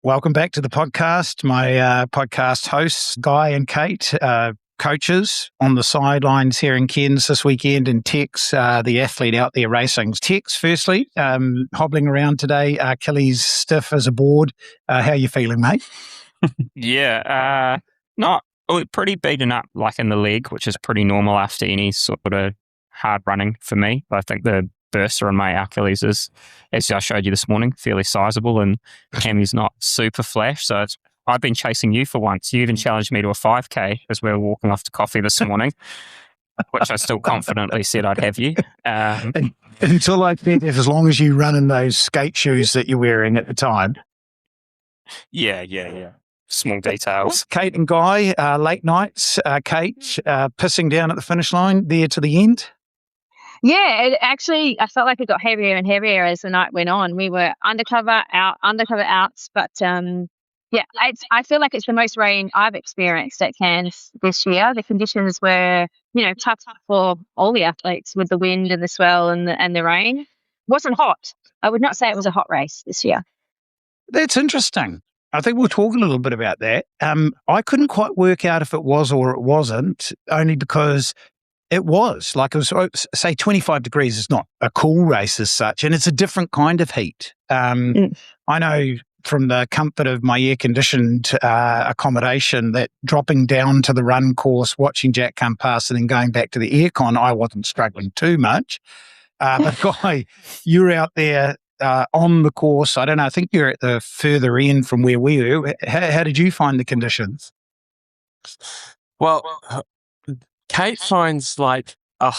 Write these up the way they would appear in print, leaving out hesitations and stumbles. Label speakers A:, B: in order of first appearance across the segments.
A: Welcome back to the podcast. My podcast hosts, Guy and Kate, coaches on the sidelines here in Cairns this weekend, and Tex, the athlete out there racing. Tex, firstly, hobbling around today, Achilles stiff as a board. How are you feeling, mate?
B: Pretty beaten up, like in the leg, which is pretty normal after any sort of hard running for me. But I think the burster on my Achilles is, as I showed you this morning, fairly sizable, and Cammy's not super flash. So I've been chasing you for once. You even challenged me to a 5K as we were walking off to coffee this morning, which I still confidently said I'd have you.
A: Until I said, as long as you run in those skate shoes that you're wearing at the time.
B: Yeah. Small details.
A: Kate and Guy, late nights. Kate, pissing down at the finish line there to the end.
C: Yeah, I felt like it got heavier and heavier as the night went on. We were undercover outs, but I feel like it's the most rain I've experienced at Cairns this year. The conditions were, tough for all the athletes with the wind and the swell and the rain. It wasn't hot. I would not say it was a hot race this year.
A: That's interesting. I think we'll talk a little bit about that. I couldn't quite work out if it was or it wasn't, only because it was. Like, it was, say, 25 degrees is not a cool race as such, and it's a different kind of heat. I know from the comfort of my air-conditioned accommodation that dropping down to the run course, watching Jack come past and then going back to the aircon, I wasn't struggling too much. But Guy, you're out there on the course. I don't know, I think you're at the further end from where we were. How did you find the conditions?
D: Well, Kate finds like a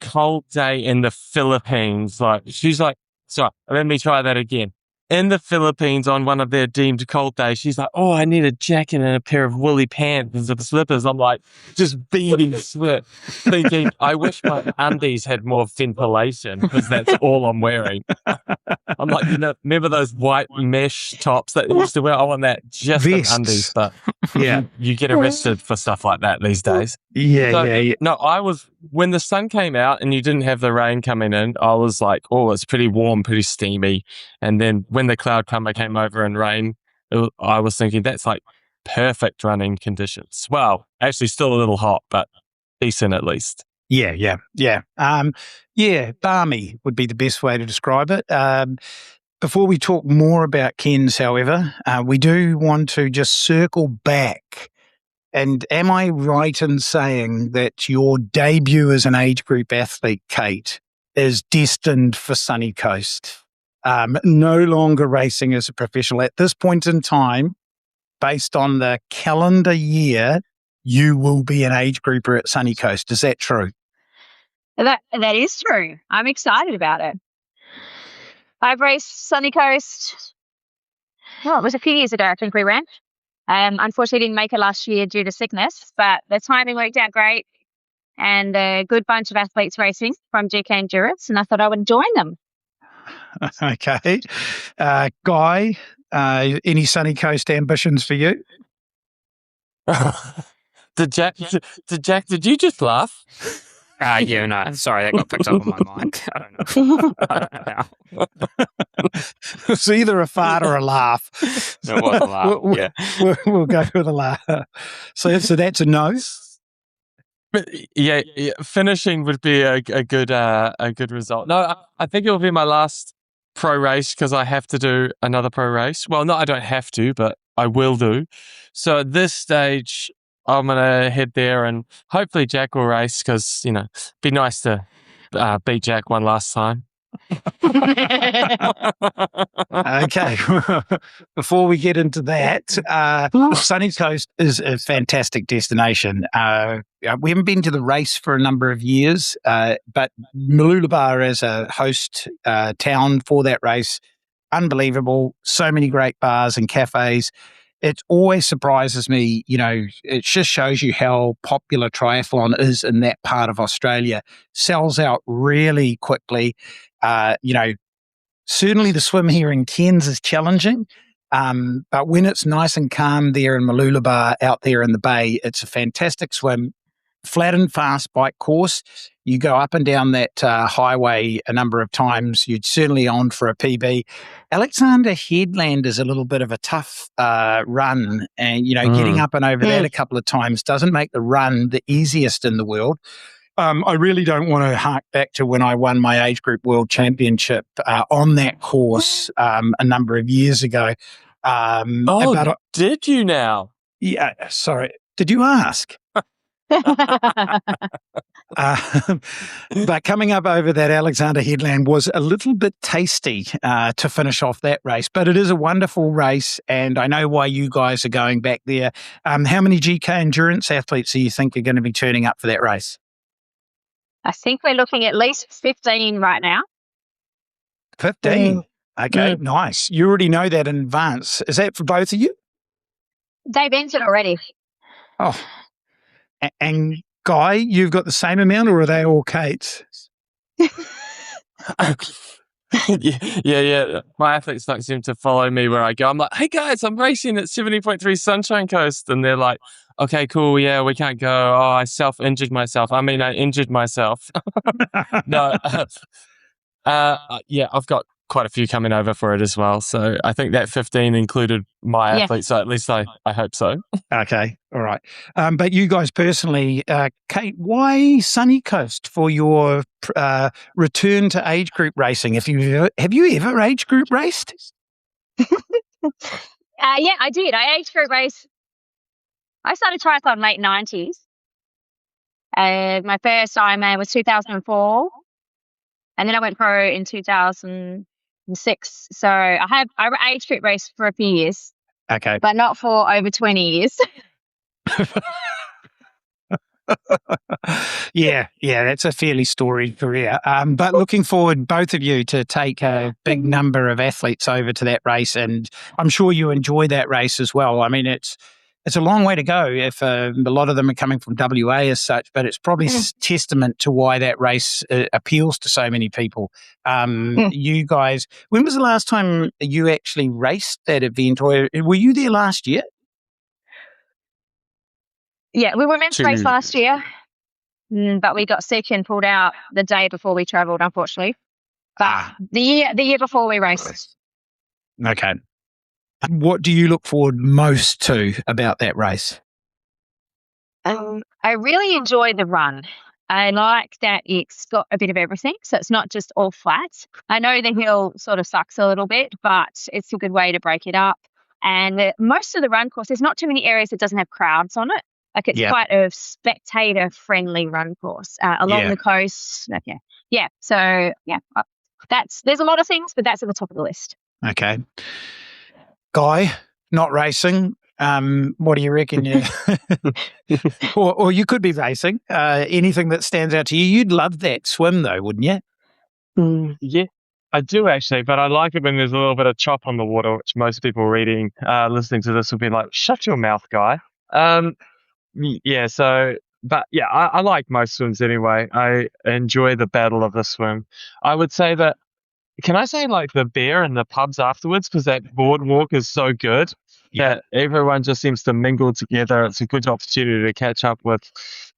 D: cold day in the Philippines. Like, she's like, sorry, let me try that again. In the Philippines on one of their deemed cold days, she's like, oh, I need a jacket and a pair of woolly pants and some slippers. I'm like, just beating sweat, thinking, I wish my undies had more ventilation because that's all I'm wearing. I'm like, remember those white mesh tops that you used to wear? I want that just in undies. But yeah, you get arrested for stuff like that these days.
A: Yeah.
D: No, when the sun came out and you didn't have the rain coming in, I was like, oh, it's pretty warm, pretty steamy. And then when the cloud cover came over and rain, I was thinking that's like perfect running conditions. Well, actually still a little hot, but decent at least.
A: Yeah. Balmy would be the best way to describe it. Before we talk more about Cairns, however, we do want to just circle back. And am I right in saying that your debut as an age group athlete, Kate, is destined for Sunny Coast? No longer racing as a professional. At this point in time, based on the calendar year, you will be an age grouper at Sunny Coast. Is that true?
C: That is true. I'm excited about it. I've raced Sunny Coast. Well, it was a few years ago, I think we ran. Unfortunately, didn't make it last year due to sickness, but the timing worked out great, and a good bunch of athletes racing from GK Endurance, and I thought I would join them.
A: Okay. Guy, any Sunny Coast ambitions for you?
D: Did you just laugh?
B: Sorry, that got picked up on my mic. I don't know
A: It's either a fart or a laugh.
B: It was a laugh,
A: We'll go with a laugh. So that's a no?
D: But yeah, finishing would be a good result. No, I think it will be my last pro race because I have to do another pro race. Well, no, I don't have to, but I will do. So at this stage, I'm going to head there and hopefully Jack will race because, it'd be nice to beat Jack one last time.
A: Okay. Before we get into that, Sunny Coast is a fantastic destination. We haven't been to the race for a number of years, but Mooloolaba as a host town for that race, unbelievable. So many great bars and cafes. It always surprises me, it just shows you how popular triathlon is in that part of Australia. Sells out really quickly. Certainly the swim here in Cairns is challenging, but when it's nice and calm there in Mooloolaba out there in the bay, it's a fantastic swim. flat and fast bike course. You go up and down that highway a number of times. You're certainly on for a PB. Alexander Headland is a little bit of a tough run, and getting up and over that a couple of times doesn't make the run the easiest in the world. I really don't want to hark back to when I won my age group world championship on that course a number of years ago.
D: Did you now?
A: Yeah, sorry. Did you ask? But coming up over that Alexander Headland was a little bit tasty to finish off that race. But it is a wonderful race, and I know why you guys are going back there. How many GK endurance athletes do you think are going to be turning up for that race?
C: I think we're looking at least 15 right now.
A: 15? Okay, nice. You already know that in advance. Is that for both of you?
C: They've entered already.
A: Oh, and Guy, you've got the same amount, or are they all Kate's?
D: Yeah. My athletes don't seem to follow me where I go. I'm like, hey guys, I'm racing at 70.3 Sunshine Coast. And they're like, okay, cool. Yeah, we can't go. Oh, I injured myself. I injured myself. No. Yeah, I've got quite a few coming over for it as well. So I think that 15 included my athletes. So at least I hope so.
A: Okay. All right. But you guys personally, Kate, why Sunny Coast for your return to age group racing? Have you ever age group raced?
C: Yeah, I did. I age group raced. I started triathlon late 90s. My first Ironman was 2004. And then I went pro in 2006. So I age group raced for a few years.
A: Okay.
C: But not for over 20 years.
A: Yeah, that's a fairly storied career. But looking forward, both of you, to take a big number of athletes over to that race. And I'm sure you enjoy that race as well. I mean, it's a long way to go if a lot of them are coming from WA as such, but it's probably testament to why that race appeals to so many people. You guys, when was the last time you actually raced that event, or were you there last year?
C: Yeah, we were meant to race last year, but we got sick and pulled out the day before we travelled, unfortunately. But the year before we raced.
A: Okay. What do you look forward most to about that race?
C: I really enjoy the run. I like that it's got a bit of everything, so it's not just all flat. I know the hill sort of sucks a little bit, but it's a good way to break it up. And most of the run course, there's not too many areas that doesn't have crowds on it. Like it's quite a spectator-friendly run course along the coast. Yeah. So there's a lot of things, but that's at the top of the list.
A: Okay. Guy, not racing. What do you reckon? Or you could be racing. Anything that stands out to you? You'd love that swim, though, wouldn't you?
D: Yeah, I do actually, but I like it when there's a little bit of chop on the water, which most people listening to this will be like, shut your mouth, Guy. Yeah, so, but yeah, I like most swims anyway. I enjoy the battle of the swim. I would say that, can I say like the beer in the pubs afterwards? Because that boardwalk is so good that everyone just seems to mingle together. It's a good opportunity to catch up with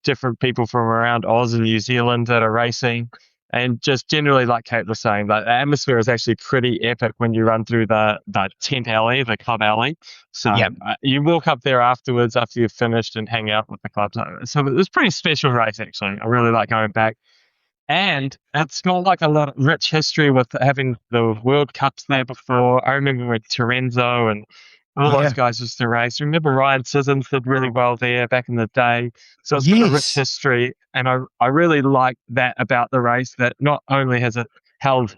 D: different people from around Oz and New Zealand that are racing. And just generally, like Kate was saying, the atmosphere is actually pretty epic when you run through the tent alley, the club alley. So you walk up there afterwards after you've finished and hang out with the club. So it was a pretty special race, actually. I really like going back. And it's got like a lot of rich history with having the World Cups there before. I remember when Terenzo and all those guys used to race. Remember Ryan Sissons did really well there back in the day. So it's got a rich history. And I really like that about the race, that not only has it held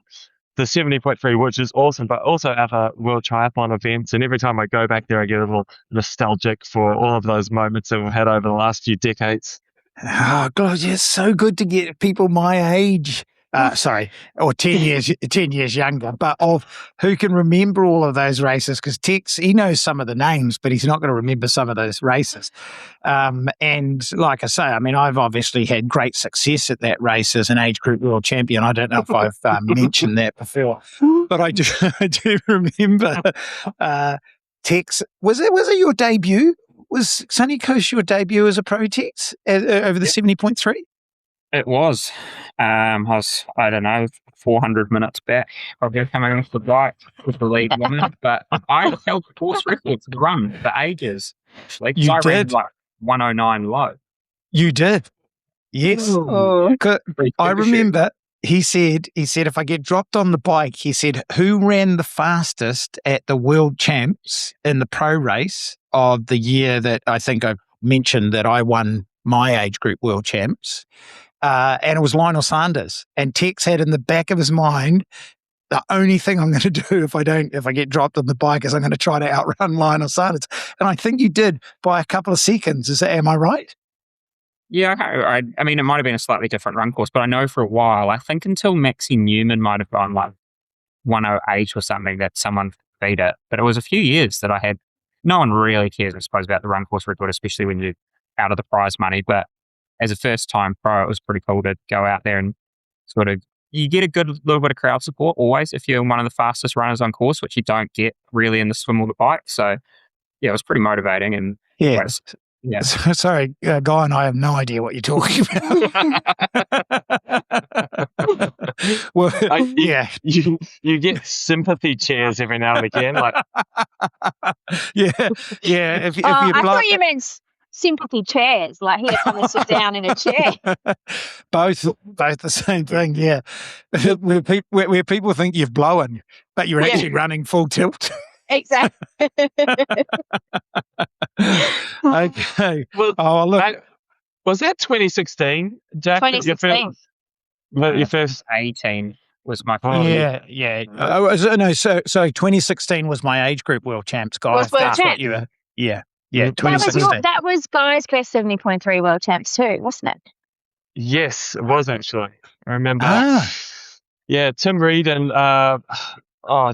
D: the 70.3, which is awesome, but also other World Triathlon events. And every time I go back there, I get a little nostalgic for all of those moments that we've had over the last few decades.
A: Oh, God, it's so good to get people my age, or 10 years younger, but of who can remember all of those races, because Tex, he knows some of the names, but he's not going to remember some of those races. And like I say, I mean, I've obviously had great success at that race as an age group world champion. I don't know if I've mentioned that before, but I do remember, Tex, was it your debut? was Sunny Coast your debut as a pro Tex over the 70.3?
B: It was. I was, I don't know, 400 minutes back. Probably coming off the bike with the lead woman. But I held the course record for the run for ages. Actually,
A: You
B: I ran
A: did?
B: like 109 low.
A: You did. Yes.
C: Oh.
A: I remember he said, if I get dropped on the bike, he said, who ran the fastest at the world champs in the pro race of the year that I think I mentioned that I won my age group world champs? And it was Lionel Sanders. And Tex had in the back of his mind, the only thing I'm going to do if I get dropped on the bike is I'm going to try to outrun Lionel Sanders. And I think you did by a couple of seconds. Am I right?
B: Yeah, I mean, it might have been a slightly different run course, but I know for a while, I think until Maxie Newman might have gone like 108 or something, that someone beat it. But it was a few years that I had, no one really cares, I suppose, about the run course record, especially when you're out of the prize money. But as a first time pro, it was pretty cool to go out there and sort of, you get a good little bit of crowd support always if you're one of the fastest runners on course, which you don't get really in the swim or the bike. So yeah, it was pretty motivating. And
A: Yeah.
B: Yeah.
A: Sorry, Guy and I have no idea what you're talking about. Well, yeah.
D: You get sympathy cheers every now and again. Like,
A: yeah. If
C: I thought you meant sympathy chairs, like here, come and sit down in a chair.
A: both the same thing, yeah. Where people think you've blown, but you're actually running full tilt.
C: Exactly.
A: Okay.
D: Well,
A: look.
D: Was that 2016, Jack?
C: 2016.
D: Your first
B: 18 was my
D: Oh,
B: first.
A: Yeah. No, so 2016 was my age group world champs, guys.
C: Was world
A: That's what
C: champs.
A: you were. Yeah,
D: That was
A: 2016.
C: That was Guy's Quest 70.3 World Champs too, wasn't it?
D: Yes, it was actually. I remember. Yeah, Tim Reed and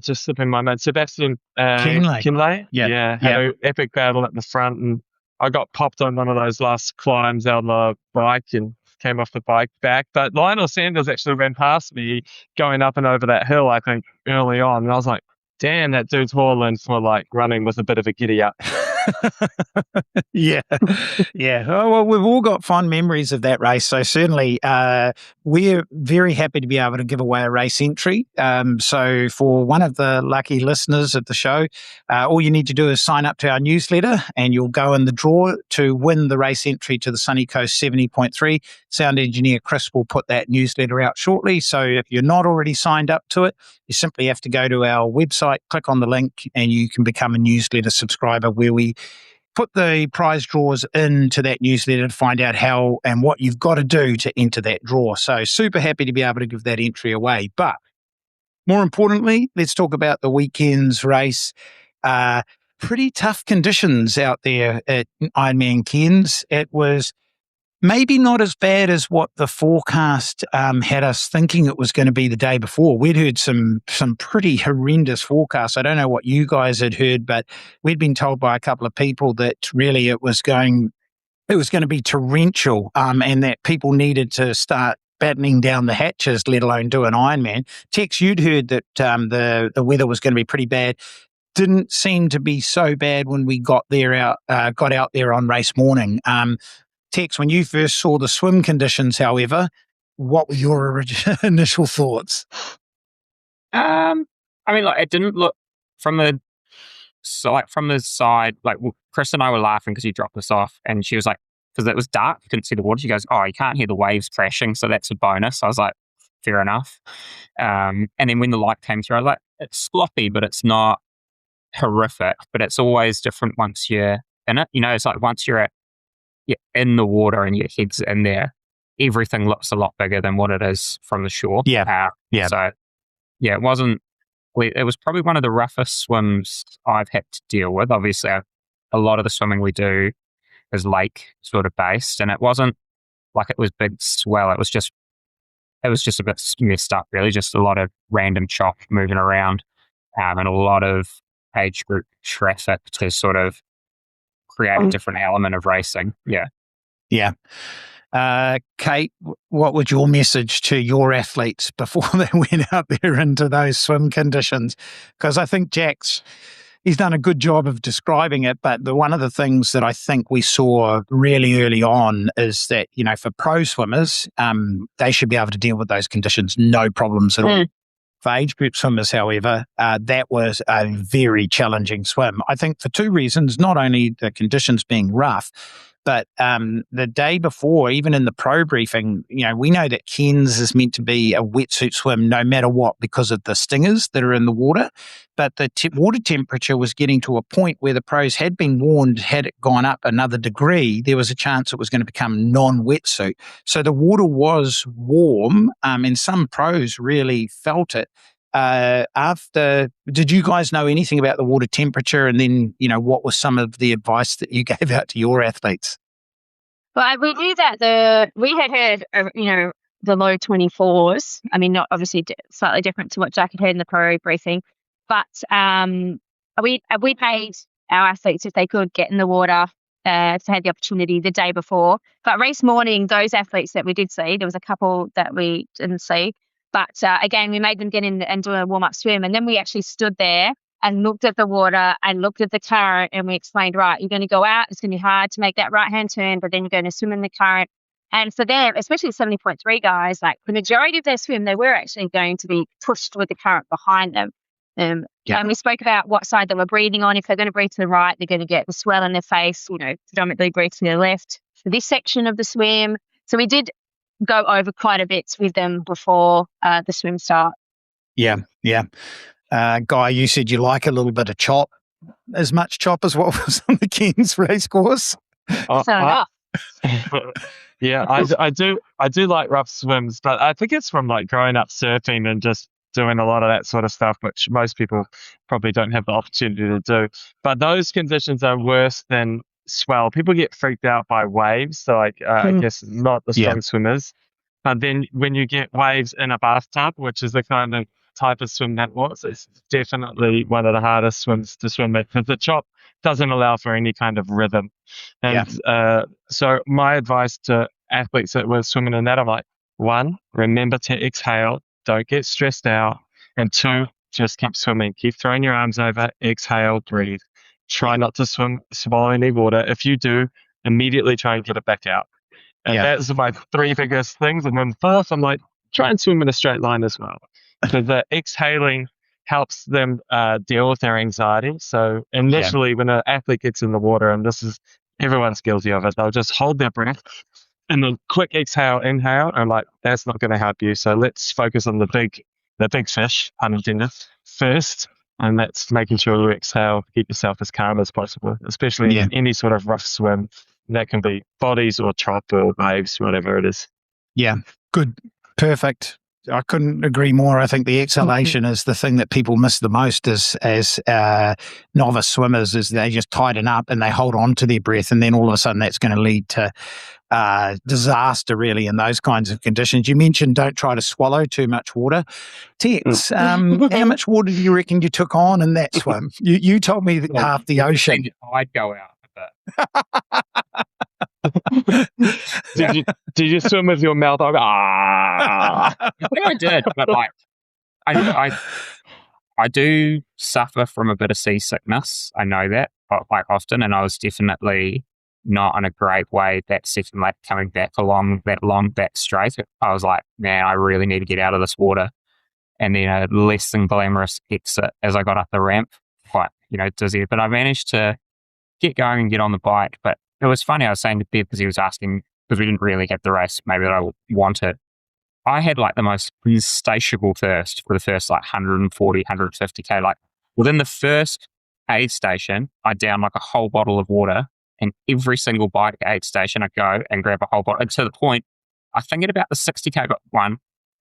D: just slipping my mind, Sebastian Kinlay.
A: Yeah.
D: Had an epic battle at the front, and I got popped on one of those last climbs out of the bike and came off the bike back. But Lionel Sanders actually ran past me going up and over that hill, I think, early on. And I was like, damn, that dude's hauling for like running with a bit of a giddy up.
A: Yeah. Oh, well, we've all got fond memories of that race. So certainly we're very happy to be able to give away a race entry. So for one of the lucky listeners of the show, all you need to do is sign up to our newsletter and you'll go in the draw to win the race entry to the Sunny Coast 70.3. Sound engineer Chris will put that newsletter out shortly. So if you're not already signed up to it, you simply have to go to our website, click on the link, and you can become a newsletter subscriber where we put the prize draws into that newsletter to find out how and what you've got to do to enter that draw. So super happy to be able to give that entry away. But more importantly, let's talk about the weekend's race. Pretty tough conditions out there at IRONMAN Cairns. It was maybe not as bad as what the forecast had us thinking it was going to be the day before. We'd heard some pretty horrendous forecasts. I don't know what you guys had heard, but we'd been told by a couple of people that really it was going to be torrential, and that people needed to start battening down the hatches, let alone do an Ironman. Tex, you'd heard that the weather was going to be pretty bad. Didn't seem to be so bad when we got out there on race morning. Tex, when you first saw the swim conditions, however, what were your initial thoughts?
B: I mean, like, it didn't look from the side, like, Chris and I were laughing because you dropped us off, and she was like, because it was dark, you couldn't see the water. She goes, "Oh, you can't hear the waves crashing, so that's a bonus." I was like, fair enough. And then when the light came through, I was like, it's sloppy, but it's not horrific. But it's always different once you're in it. You know, it's like once you're in the water and your head's in there, everything looks a lot bigger than what it is from the shore.
A: Yeah.
B: So, yeah, it was probably one of the roughest swims I've had to deal with. Obviously, a lot of the swimming we do is lake sort of based, and it wasn't like it was big swell. It was just a bit messed up, really. Just a lot of random chop moving around, and a lot of age group traffic to sort of create a different element of racing. Yeah.
A: Kate, what was your message to your athletes before they went out there into those swim conditions? Because I think Jack's he's done a good job of describing it. But one of the things that I think we saw really early on is that, for pro swimmers, they should be able to deal with those conditions, no problems at all. For age group swimmers, however, that was a very challenging swim. I think for two reasons, not only the conditions being rough, but the day before, even in the pro briefing, we know that Cairns is meant to be a wetsuit swim no matter what because of the stingers that are in the water. But the water temperature was getting to a point where the pros had been warned, had it gone up another degree, there was a chance it was going to become non-wetsuit. So the water was warm, and some pros really felt it. Did you guys know anything about the water temperature? And then, what was some of the advice that you gave out to your athletes?
C: Well, we knew that we had heard, the low 24s. I mean, not obviously slightly different to what Jack had heard in the pro briefing, but we paid our athletes if they could get in the water to have the opportunity the day before. But race morning, those athletes that we did see, there was a couple that we didn't see. But again, we made them get in and do a warm-up swim. And then we actually stood there and looked at the water and looked at the current. And we explained, right, you're going to go out. It's going to be hard to make that right-hand turn, but then you're going to swim in the current. And for them, especially 70.3 guys, like the majority of their swim, they were actually going to be pushed with the current behind them. And we spoke about what side they were breathing on. If they're going to breathe to the right, they're going to get the swell in their face, predominantly breathe to the left for this section of the swim. So we did go over quite a bit with them before the swim start.
A: Yeah. Guy, you said you like a little bit of chop. As much chop as what was on the Cairns race course?
C: enough.
D: Yeah, I do like rough swims, but I think it's from like growing up surfing and just doing a lot of that sort of stuff, which most people probably don't have the opportunity to do. But those conditions are worse than swell. People get freaked out by waves, so I guess not the strong swimmers. But then when you get waves in a bathtub, which is the kind of type of swim that was, it's definitely one of the hardest swims to swim at because the chop doesn't allow for any kind of rhythm. And so my advice to athletes that were swimming in that, I'm like, 1, remember to exhale, don't get stressed out, and 2, just keep swimming, keep throwing your arms over, exhale, breathe. Try not to swallow any water. If you do, immediately try and get it back out. And that's my 3 biggest things. And then 4th, I'm like, try and swim in a straight line as well. So the exhaling helps them deal with their anxiety. So initially, when an athlete gets in the water, and everyone's guilty of it, they'll just hold their breath and the quick exhale, inhale. I'm like, that's not going to help you. So let's focus on the big fish, pun intended, first. And that's making sure you exhale, keep yourself as calm as possible, especially in any sort of rough swim. That can be bodies or chop or waves, whatever it is.
A: Yeah, good. Perfect. I couldn't agree more. I think the exhalation is the thing that people miss the most as novice swimmers, is they just tighten up and they hold on to their breath, and then all of a sudden that's going to lead to disaster, really, in those kinds of conditions. You mentioned don't try to swallow too much water. Tex, how much water do you reckon you took on in that swim? You told me that half the ocean.
B: I'd go out a bit.
D: Did you swim with your mouth open?
B: I think I did, but like I do suffer from a bit of seasickness. I know that quite often, and I was definitely not on a great way that second lap coming back along that long back straight. I was like, man, I really need to get out of this water. And then a less than glamorous exit as I got up the ramp, quite dizzy. But I managed to get going and get on the bike. But it was funny, I was saying to Bev, because he was asking, because we didn't really have the race maybe that I wanted. I had like the most insatiable thirst for the first like 140, 150K. Like within the first aid station, I downed like a whole bottle of water, and every single bike aid station I go and grab a whole bottle. And to the point, I think at about the 60K one,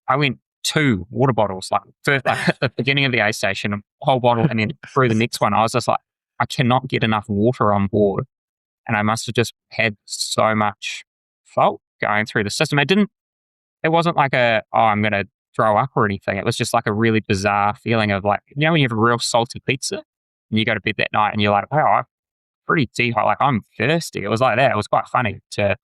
B: I went 2 water bottles, like first at the beginning of the aid station, a whole bottle, and then through the next one, I was just like, I cannot get enough water on board. And I must have just had so much fault going through the system. It wasn't like I'm going to throw up or anything. It was just like a really bizarre feeling of like, when you have a real salty pizza and you go to bed that night and you're like, wow, I'm pretty dehydrated, like I'm thirsty. It was like that. It was quite funny. It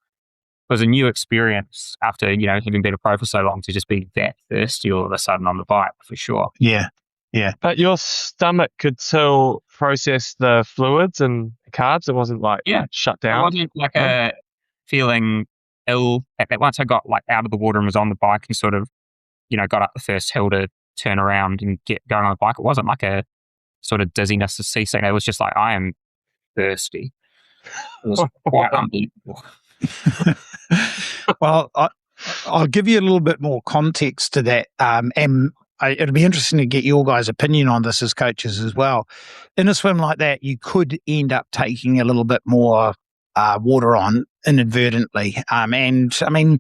B: was a new experience after, having been a pro for so long, to just be that thirsty all of a sudden on the bike, for sure.
A: Yeah.
D: But your stomach could still process the fluids and carbs? It wasn't like shut
B: I
D: down.
B: wasn't like feeling ill at that. Once I got like out of the water and was on the bike and sort of, got up the first hill to turn around and get going on the bike, it wasn't like a sort of dizziness or seasickness. It was just like, I am thirsty. It was quite unbelievable.
A: Well, I'll give you a little bit more context to that. And it'll be interesting to get your guys' opinion on this as coaches as well. In a swim like that, you could end up taking a little bit more water on inadvertently. And I mean,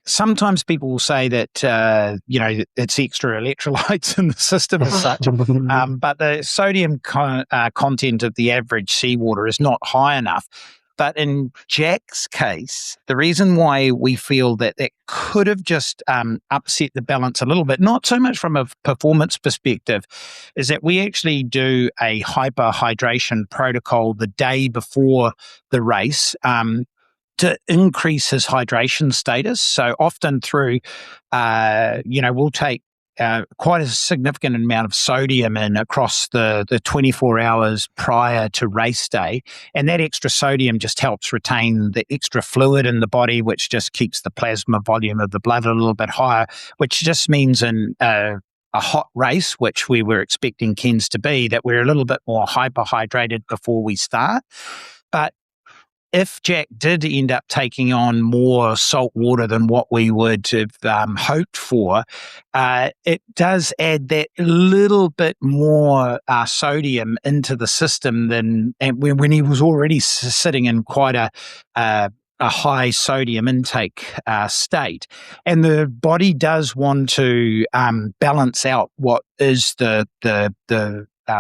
A: sometimes people will say that, it's extra electrolytes in the system as such, but the sodium content of the average seawater is not high enough. But in Jack's case, the reason why we feel that could have just upset the balance a little bit, not so much from a performance perspective, is that we actually do a hyperhydration protocol the day before the race to increase his hydration status. So often through, we'll take quite a significant amount of sodium in across the 24 hours prior to race day. And that extra sodium just helps retain the extra fluid in the body, which just keeps the plasma volume of the blood a little bit higher, which just means in a hot race, which we were expecting Cairns to be, that we're a little bit more hyperhydrated before we start. But if Jack did end up taking on more salt water than what we would have hoped for, it does add that little bit more sodium into the system than when he was already sitting in quite a high sodium intake state. And the body does want to balance out what is the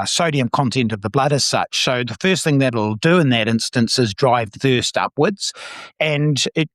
A: sodium content of the blood as such. So the first thing that it'll do in that instance is drive thirst upwards. And it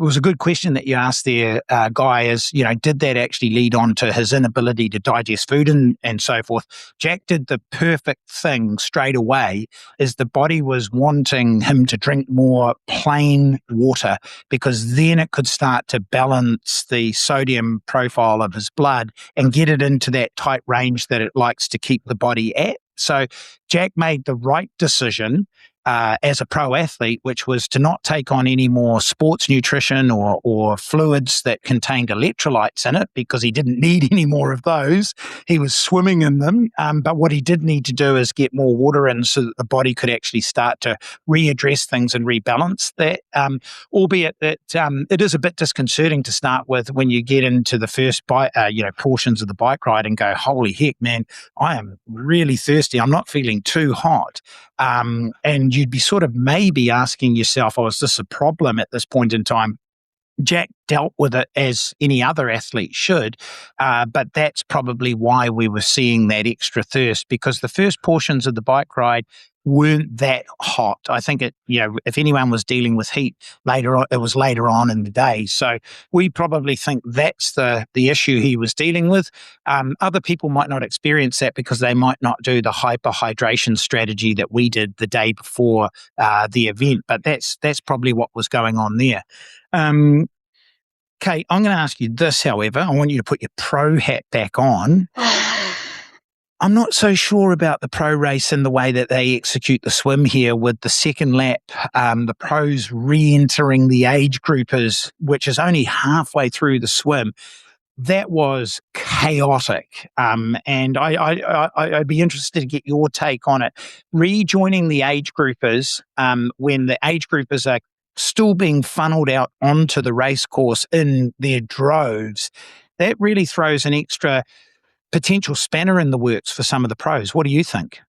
A: was a good question that you asked there, Guy, is, did that actually lead on to his inability to digest food and so forth? Jack did the perfect thing straight away, is the body was wanting him to drink more plain water, because then it could start to balance the sodium profile of his blood and get it into that tight range that it likes to keep the body at. So Jack made the right decision as a pro athlete, which was to not take on any more sports nutrition or fluids that contained electrolytes in it, because he didn't need any more of those. He was swimming in them. But what he did need to do is get more water in so that the body could actually start to readdress things and rebalance that, albeit that it is a bit disconcerting to start with when you get into the first portions of the bike ride and go, holy heck, man, I am really thirsty. I'm not feeling too hot. And you'd be sort of maybe asking yourself, oh, is this a problem at this point in time? Jack dealt with it as any other athlete should, but that's probably why we were seeing that extra thirst, because the first portions of the bike ride weren't that hot. I think if anyone was dealing with heat later on, it was later on in the day. So we probably think that's the issue he was dealing with. Other people might not experience that because they might not do the hyperhydration strategy that we did the day before the event, but that's probably what was going on there. Kate, I'm going to ask you this, however. I want you to put your pro hat back on. I'm not so sure about the pro race and the way that they execute the swim here with the second lap, the pros re-entering the age groupers, which is only halfway through the swim. That was chaotic. And I'd be interested to get your take on it. Rejoining the age groupers when the age groupers are still being funneled out onto the race course in their droves, that really throws an extra potential spanner in the works for some of the pros. What do you think?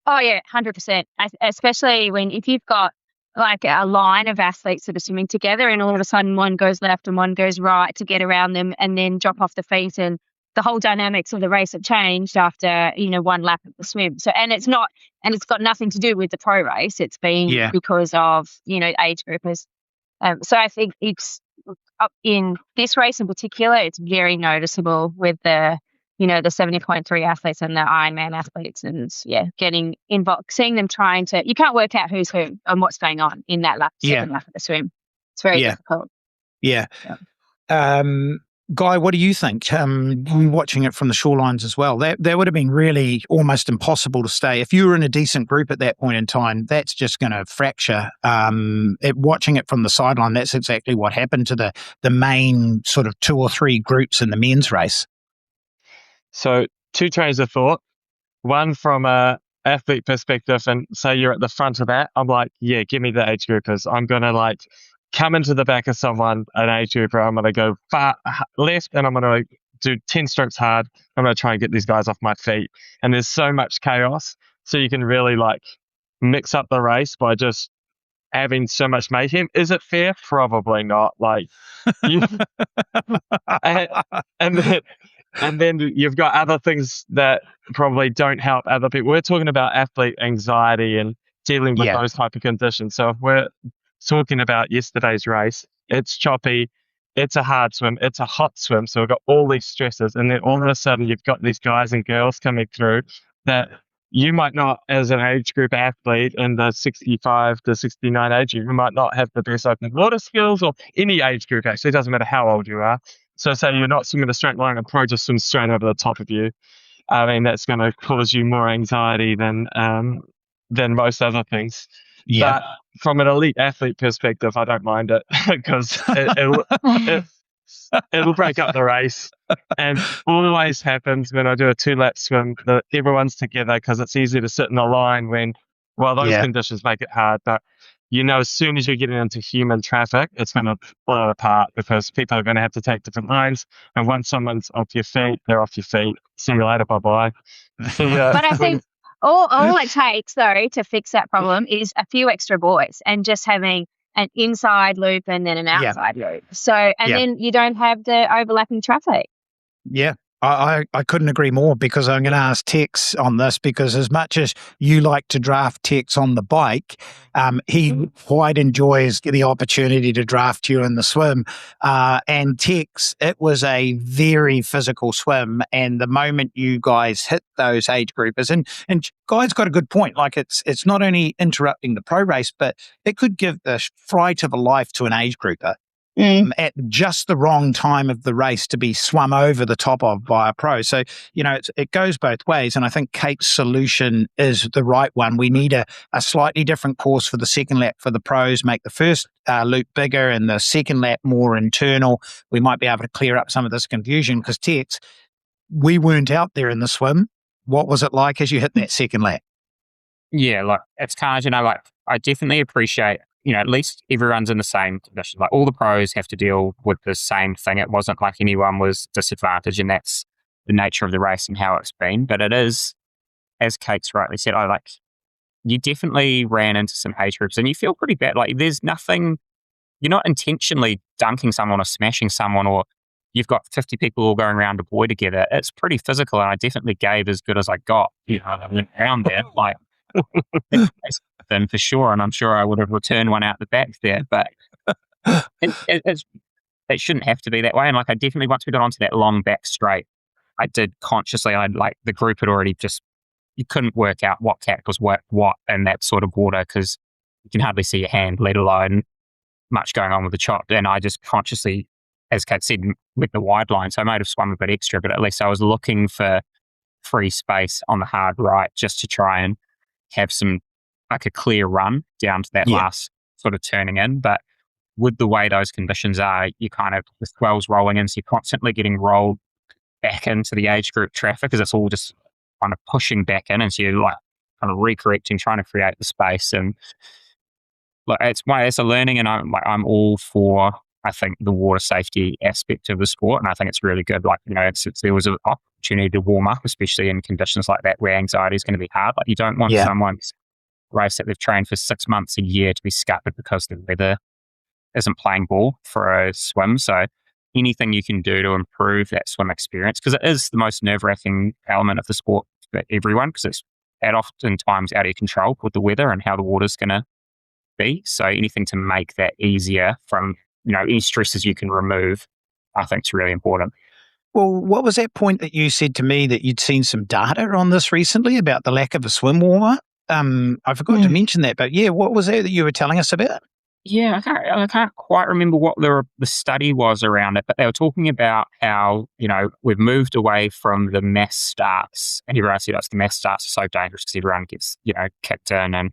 C: Oh yeah, 100%. Especially if you've got like a line of athletes that are swimming together, and all of a sudden one goes left and one goes right to get around them, and then drop off the feet, and the whole dynamics of the race have changed after one lap of the swim. So, and it's got nothing to do with the pro race. It's been because of age groupers. So I think it's in this race in particular, it's very noticeable with the 70.3 athletes and the Ironman athletes, and getting involved, seeing them trying to, you can't work out who's who and what's going on in that second lap of the swim. It's very difficult.
A: Yeah. Guy, what do you think? Watching it from the shorelines as well, that would have been really almost impossible to stay. If you were in a decent group at that point in time, that's just going to fracture. Watching it from the sideline, that's exactly what happened to the main sort of 2 or 3 groups in the men's race.
D: So 2 trains of thought. One from a athlete perspective, and say you're at the front of that, I'm like, yeah, give me the age groupers. I'm going to like come into the back of someone, an age grouper. I'm going to go far left and I'm going to do 10 strokes hard. I'm going to try and get these guys off my feet. And there's so much chaos. So you can really like mix up the race by just having so much mayhem. Is it fair? Probably not. Like, you, and then you've got other things that probably don't help other people. We're talking about athlete anxiety and dealing with those type of conditions. So if we're talking about yesterday's race, it's choppy, it's a hard swim, it's a hot swim. So we've got all these stresses, and then all of a sudden you've got these guys and girls coming through that you might not, as an age group athlete in the 65 to 69 age group, you might not have the best open water skills, or any age group actually. It doesn't matter how old you are. So say you're not swimming a straight line and pro just swims straight over the top of you. I mean, that's going to cause you more anxiety than most other things.
A: Yeah.
D: But from an elite athlete perspective, I don't mind it because it'll break up the race. And always happens when I do a 2-lap swim that everyone's together, because it's easy to sit in a line when, well, those conditions make it hard. But you know, as soon as you're getting into human traffic, it's going to blow apart, because people are going to have to take different lines. And once someone's off your feet, they're off your feet. See you later. Bye-bye.
C: But I think all it takes, though, to fix that problem is a few extra buoys and just having an inside loop and then an outside loop. So, and then you don't have the overlapping traffic.
A: Yeah. I couldn't agree more, because I'm going to ask Tex on this, because as much as you like to draft Tex on the bike, he quite enjoys the opportunity to draft you in the swim. And Tex, it was a very physical swim. And the moment you guys hit those age groupers, and Guy's got a good point. Like, it's not only interrupting the pro race, but it could give the fright of a life to an age grouper. At just the wrong time of the race to be swum over the top of by a pro. So, you know, it goes both ways. And I think Kate's solution is the right one. We need a slightly different course for the second lap for the pros, make the first loop bigger and the second lap more internal. We might be able to clear up some of this confusion, because Tex, we weren't out there in the swim. What was it like as you hit that second lap?
B: Yeah, like, it's kind of, you know, like, I definitely appreciate, you know, at least everyone's in the same condition. Like, all the pros have to deal with the same thing. It wasn't like anyone was disadvantaged, and that's the nature of the race and how it's been. But it is, as Kate's rightly said, you definitely ran into some age groups and you feel pretty bad. Like, there's nothing, you're not intentionally dunking someone or smashing someone, or you've got 50 people all going around a buoy together. It's pretty physical, and I definitely gave as good as I got. You know, I went around there, like, then for sure, and I'm sure I would have returned one out the back there, but it shouldn't have to be that way. And like, I definitely, once we got onto that long back straight, I did consciously, the group had already just, you couldn't work out what cat was what in that sort of water, because you can hardly see your hand, let alone much going on with the chop. And I just consciously, as Kate said, with the wide line, so I might have swum a bit extra, but at least I was looking for free space on the hard right, just to try and have some, like, a clear run down to that last sort of turning in. But with the way those conditions are, you kind of, the swells rolling in, so you're constantly getting rolled back into the age group traffic, because it's all just kind of pushing back in, and so you're like kind of recorrecting, trying to create the space. And like, it's a learning, and I'm all for, I think, the water safety aspect of the sport, and I think it's really good. Like, you know, there was an opportunity to warm up, especially in conditions like that where anxiety is going to be hard. Like, you don't want someone's race that they've trained for 6 months, a year, to be scuppered because the weather isn't playing ball for a swim. So anything you can do to improve that swim experience, because it is the most nerve-wracking element of the sport for everyone, because it's oftentimes out of control with the weather and how the water's going to be. So anything to make that easier from, you know, any stresses you can remove, I think is really important.
A: Well, what was that point that you said to me that you'd seen some data on this recently about the lack of a swim warmer? I forgot to mention that, but yeah, what was that you were telling us about?
B: I can't quite remember what the study was around it, but they were talking about how, we've moved away from the mass starts, and everyone said the mass starts are so dangerous because everyone gets, kicked in and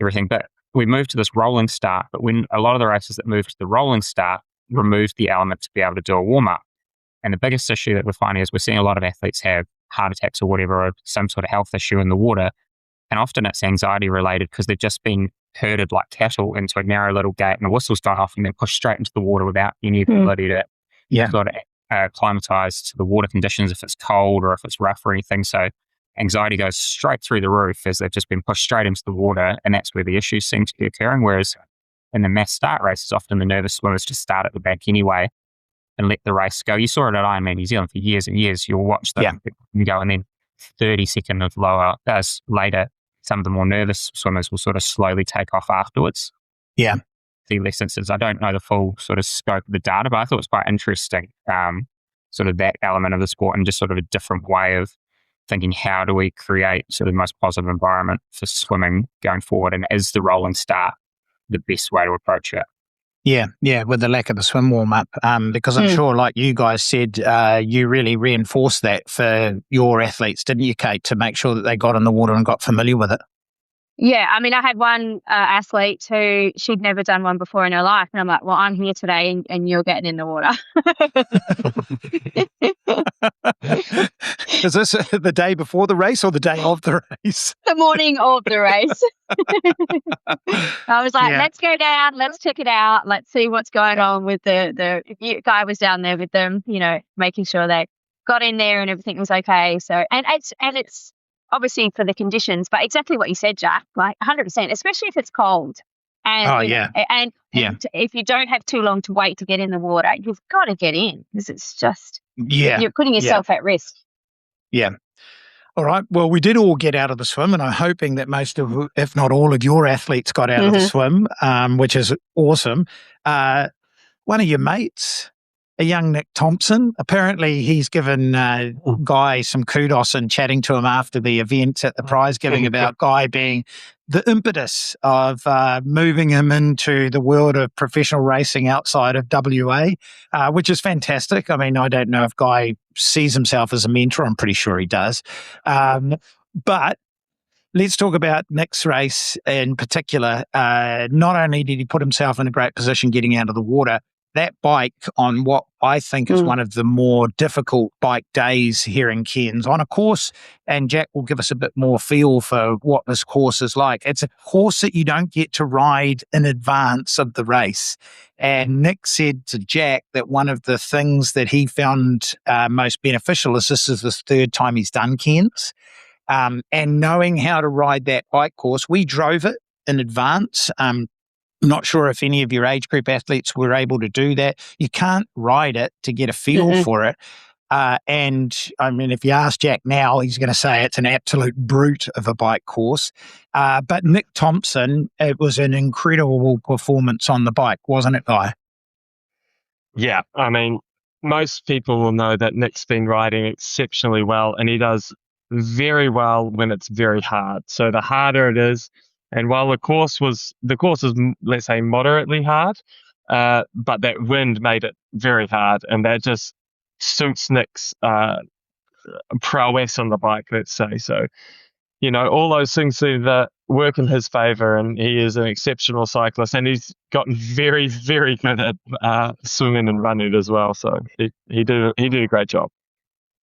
B: everything. But we moved to this rolling start. But when a lot of the races that moved to the rolling start removed the element to be able to do a warm up. And the biggest issue that we're finding is we're seeing a lot of athletes have heart attacks or whatever, or some sort of health issue in the water. And often it's anxiety related because they've just been herded like cattle into a narrow little gate and the whistle's gone off and they're pushed straight into the water without any ability to sort of acclimatise to the water conditions if it's cold or if it's rough or anything. So anxiety goes straight through the roof as they've just been pushed straight into the water, and that's where the issues seem to be occurring. Whereas in the mass start races, often the nervous swimmers just start at the back anyway and let the race go. You saw it at Ironman New Zealand for years and years. You'll watch them go, and then 30 seconds later, some of the more nervous swimmers will sort of slowly take off afterwards.
A: Yeah.
B: The lessons. I don't know the full sort of scope of the data, but I thought it was quite interesting, sort of that element of the sport and just sort of a different way of thinking, how do we create sort of the most positive environment for swimming going forward? And is the rolling start the best way to approach it?
A: Yeah, with the lack of the swim warm-up, because I'm sure, like you guys said, you really reinforced that for your athletes, didn't you, Kate, to make sure that they got in the water and got familiar with it?
C: Yeah, I mean, I had one athlete who she'd never done one before in her life, and I'm like, well, I'm here today and you're getting in the water.
A: Is this the day before the race or the day of the race?
C: The morning of the race. I was like, let's go down, let's check it out, let's see what's going on with the guy was down there with them, making sure they got in there and everything was okay. So, and it's obviously for the conditions, but exactly what you said, Jack, like 100%, especially if it's cold. And, and if you don't have too long to wait to get in the water, you've got to get in because it's just, you're putting yourself at risk.
A: Yeah. All right. Well, we did all get out of the swim, and I'm hoping that most of, if not all of your athletes got out of the swim, which is awesome. One of your mates, a young Nick Thompson, apparently he's given Guy some kudos and chatting to him after the event at the prize giving about Guy being the impetus of moving him into the world of professional racing outside of WA, which is fantastic. I mean, I don't know if Guy sees himself as a mentor. I'm pretty sure he does. But let's talk about Nick's race in particular. Not only did he put himself in a great position getting out of the water, that bike on what I think is one of the more difficult bike days here in Cairns on a course, and Jack will give us a bit more feel for what this course is like. It's a course that you don't get to ride in advance of the race. And Nick said to Jack that one of the things that he found most beneficial is this is the third time he's done Cairns. And knowing how to ride that bike course, we drove it in advance. Not sure if any of your age group athletes were able to do that. You can't ride it to get a feel for it. And I mean, if you ask Jack now, he's going to say it's an absolute brute of a bike course. But Nick Thompson, it was an incredible performance on the bike, wasn't it, Guy?
D: Yeah, I mean, most people will know that Nick's been riding exceptionally well, and he does very well when it's very hard. So the harder it is, and while the course is, let's say, moderately hard, but that wind made it very hard, and that just suits Nick's prowess on the bike, let's say. So, all those things seem to work in his favour, and he is an exceptional cyclist, and he's gotten very, very good at swimming and running as well. So he did a great job.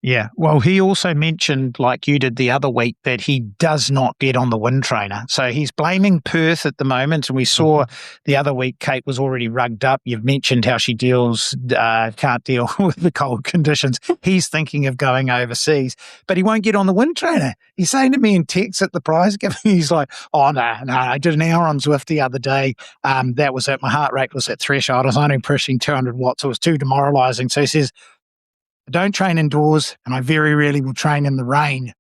A: Yeah. Well, he also mentioned, like you did the other week, that he does not get on the wind trainer. So he's blaming Perth at the moment. And we saw the other week, Kate was already rugged up. You've mentioned how she can't deal with the cold conditions. He's thinking of going overseas, but he won't get on the wind trainer. He's saying to me in text at the prize giving, he's like, oh, no, I did an hour on Zwift the other day. That was it. My heart rate was at threshold. I was only pushing 200 watts. It was too demoralizing. So he says, I don't train indoors, and I very rarely will train in the rain.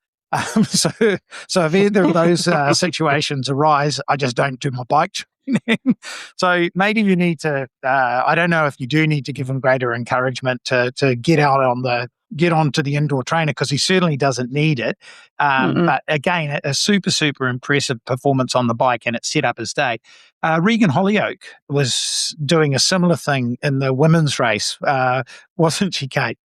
A: So if either of those situations arise, I just don't do my bike training. So maybe you need to, I don't know if you do need to give them greater encouragement to get out on get onto the indoor trainer because he certainly doesn't need it. But again, a super, super impressive performance on the bike, and it set up his day. Reagan Hollioake was doing a similar thing in the women's race, wasn't she, Kate?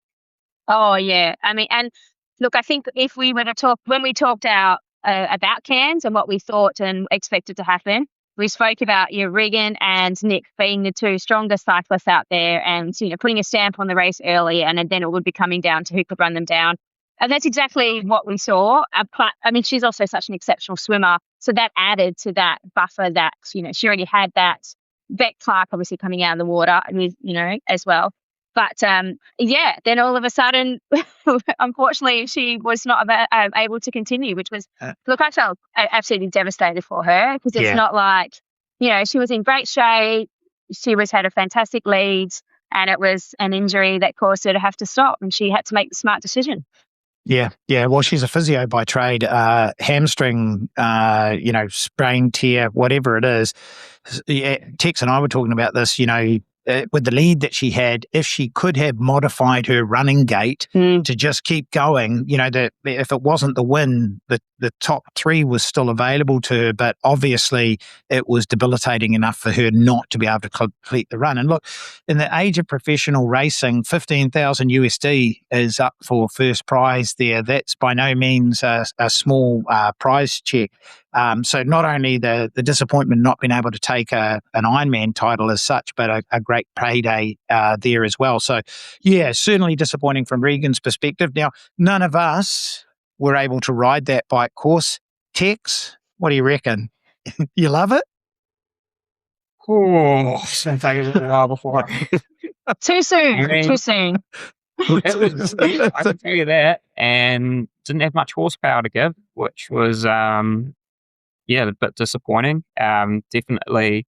C: Oh, yeah. I mean, and look, I think if we were to talk, when we talked out about Cairns and what we thought and expected to happen, we spoke about Regan and Nick being the two strongest cyclists out there and, putting a stamp on the race early, and then it would be coming down to who could run them down. And that's exactly what we saw. I mean, she's also such an exceptional swimmer. So that added to that buffer that, she already had that. Beck Clark obviously coming out of the water, as well. But then all of a sudden, unfortunately, she was not able to continue, which was, look, I felt absolutely devastated for her because it's not like, she was in great shape. She had a fantastic lead, and it was an injury that caused her to have to stop, and she had to make the smart decision.
A: Yeah. Well, she's a physio by trade. Hamstring, sprain, tear, whatever it is. Tex and I were talking about this, with the lead that she had, if she could have modified her running gait to just keep going, that if it wasn't the win, the top three was still available to her, but obviously it was debilitating enough for her not to be able to complete the run. And look, in the age of professional racing, 15,000 USD is up for first prize there. That's by no means a small prize check. So not only the disappointment not being able to take an Ironman title as such, but a great payday there as well. So, certainly disappointing from Regan's perspective. Now, none of us were able to ride that bike course. Tex, what do you reckon? You love it?
B: Oh, since I was a while before.
C: Too soon. Too soon.
B: I can tell you that, and didn't have much horsepower to give, which was a bit disappointing. Definitely.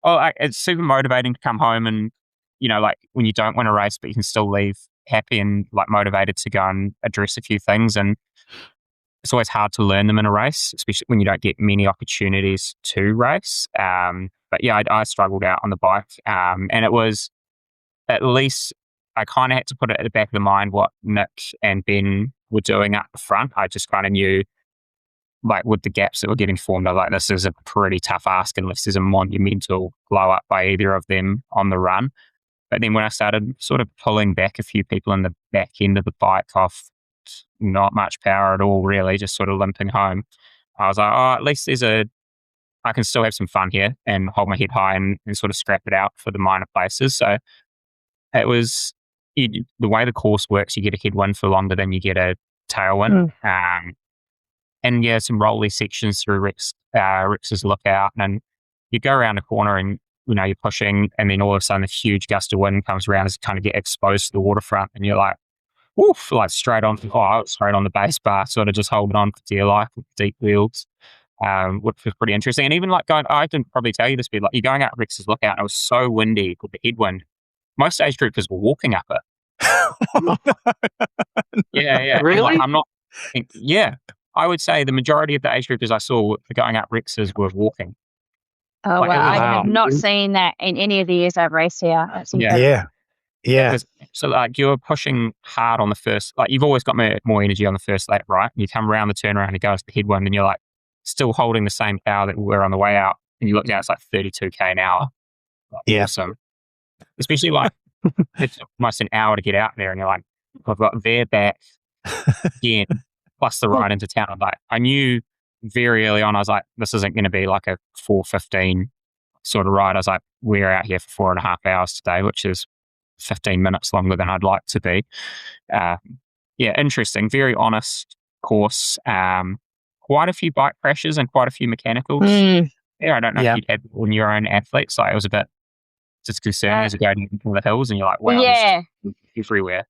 B: It's super motivating to come home and, when you don't win a race, but you can still leave happy and motivated to go and address a few things. And it's always hard to learn them in a race, especially when you don't get many opportunities to race. I struggled out on the bike. And it was, at least I kind of had to put it at the back of the mind what Nick and Ben were doing up the front. I just kind of knew, with the gaps that were getting formed, I was like, this is a pretty tough ask unless there's a monumental blow up by either of them on the run. But then when I started sort of pulling back a few people in the back end of the bike off not much power at all, really, just sort of limping home, I was like, at least I can still have some fun here and hold my head high and sort of scrap it out for the minor places. So it was, the way the course works, you get a headwind for longer than you get a tailwind. And some rolly sections through Rex's Lookout, and you go around a corner and you're pushing, and then all of a sudden a huge gust of wind comes around as you kind of get exposed to the waterfront, and you're like, woof, straight on the base bar, sort of just holding on for dear life with deep wheels, which was pretty interesting. And even I didn't probably tell you this, but you're going out Rex's Lookout, and it was so windy with the headwind. Most age groupers were walking up it. Yeah.
C: Really?
B: I'm not. Yeah. I would say the majority of the age groupers I saw going up Rex's were walking.
C: Oh, wow. I have not seen that in any of the years I've raced here. That's
A: Yeah.
B: So you're pushing hard on the first, you've always got more energy on the first lap, right? You come around the turnaround and goes to the headwind, and you're still holding the same power that we were on the way out. And you look down, it's 32k an hour. Awesome. Especially it took almost an hour to get out there, and you're like, I've got their back again. Plus the ride into town. I knew very early on, I was like, this isn't going to be like a 4:15 sort of ride. I was like, we're out here for 4.5 hours today, which is 15 minutes longer than I'd like to be. Interesting. Very honest course. Quite a few bike crashes and quite a few mechanicals. I don't know if you'd had on your own athletes. It was a bit disconcerting as you go into the hills, and you're like, wow, this is everywhere.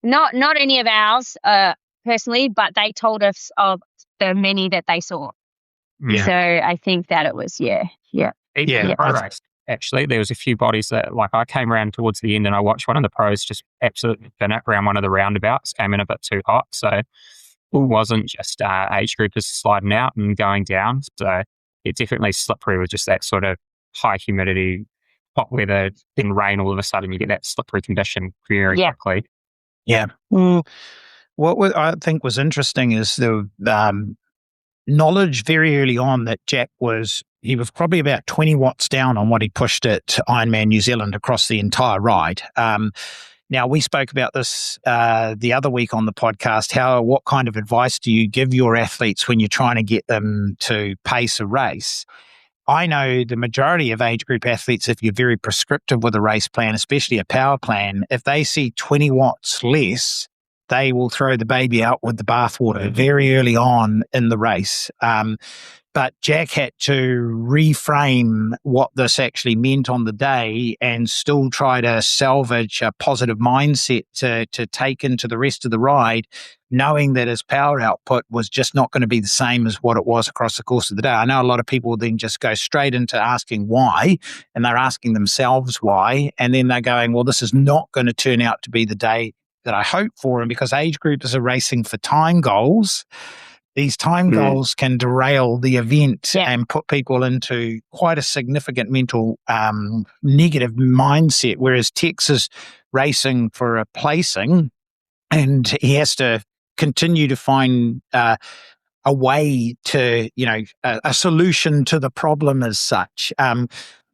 C: Not any of ours, personally, but they told us of the many that they saw.
A: Yeah.
C: So I think that it was,
B: Race, actually, there was a few bodies that, I came around towards the end and I watched one of the pros just absolutely fin it around one of the roundabouts, came in a bit too hot. So it wasn't just age groupers sliding out and going down. So it definitely slippery with just that sort of high humidity, hot weather, then rain all of a sudden, you get that slippery condition very quickly.
A: Yeah. Well, I think was interesting is the knowledge very early on that Jack he was probably about 20 watts down on what he pushed at Ironman New Zealand across the entire ride. Now, we spoke about this the other week on the podcast, what kind of advice do you give your athletes when you're trying to get them to pace a race? I know the majority of age group athletes, if you're very prescriptive with a race plan, especially a power plan, if they see 20 watts less, they will throw the baby out with the bathwater very early on in the race. But Jack had to reframe what this actually meant on the day and still try to salvage a positive mindset to take into the rest of the ride, knowing that his power output was just not going to be the same as what it was across the course of the day. I know a lot of people then just go straight into asking why, and they're asking themselves why, and then they're going, well, this is not going to turn out to be the day that I hope for. And because age groups are racing for time goals, these time goals can derail the event and put people into quite a significant mental negative mindset, whereas Tex is racing for a placing and he has to continue to find a way to, a solution to the problem as such.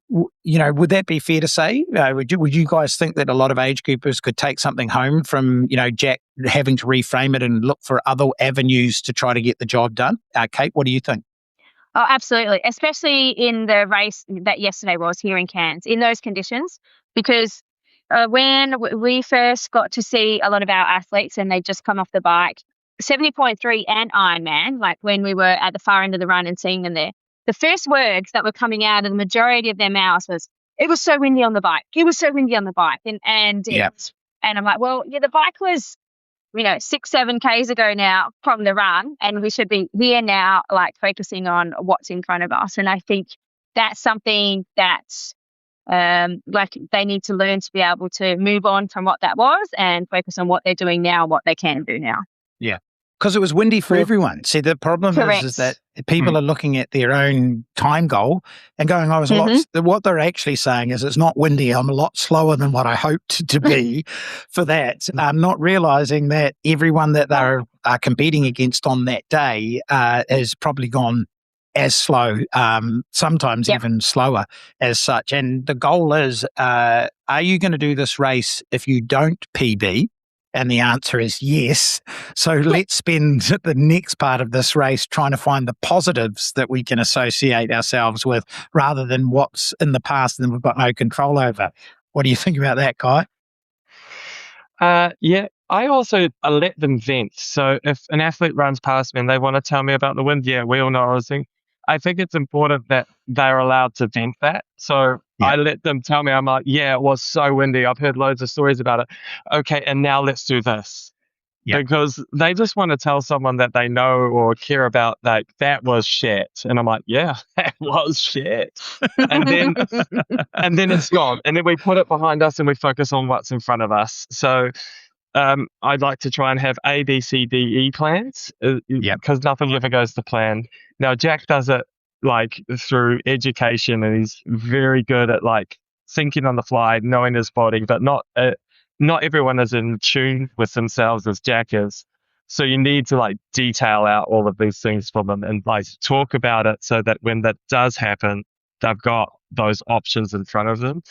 A: Would that be fair to say? Would you guys think that a lot of age groupers could take something home from, Jack having to reframe it and look for other avenues to try to get the job done? Kate, what do you think?
C: Oh, absolutely. Especially in the race that yesterday was here in Cairns, in those conditions, because when we first got to see a lot of our athletes and they just come off the bike, 70.3 and Ironman, like when we were at the far end of the run and seeing them there, the first words that were coming out of the majority of their mouths was, "It was so windy on the bike. It was so windy on the bike." And I'm like, well, the bike was, 6-7 Ks ago now from the run, and we should be here now, like focusing on what's in front of us. And I think that's something that's like they need to learn to be able to move on from what that was and focus on what they're doing now and what they can do now.
A: Yeah. Because it was windy for everyone. See, the problem is that people are looking at their own time goal and going, what they're actually saying is it's not windy. I'm a lot slower than what I hoped to be for that. Not realizing that everyone that they're competing against on that day has probably gone as slow, sometimes even slower as such. And the goal is, are you going to do this race if you don't PB? And the answer is yes. So let's spend the next part of this race trying to find the positives that we can associate ourselves with rather than what's in the past and we've got no control over. What do you think about that, Guy?
D: I also let them vent. So if an athlete runs past me and they want to tell me about the wind, we all know I think it's important that they're allowed to vent that. So I let them tell me, I'm like, it was so windy. I've heard loads of stories about it. Okay, and now let's do this. Because they just want to tell someone that they know or care about, like, that was shit. And I'm like, that was shit. And then it's gone. And then we put it behind us and we focus on what's in front of us. So I'd like to try and have A, B, C, D, E plans because nothing ever goes to plan. Now, Jack does it like through education and he's very good at like thinking on the fly, knowing his body, but not everyone is in tune with themselves as Jack is. So you need to like detail out all of these things for them and like talk about it so that when that does happen, they've got those options in front of them.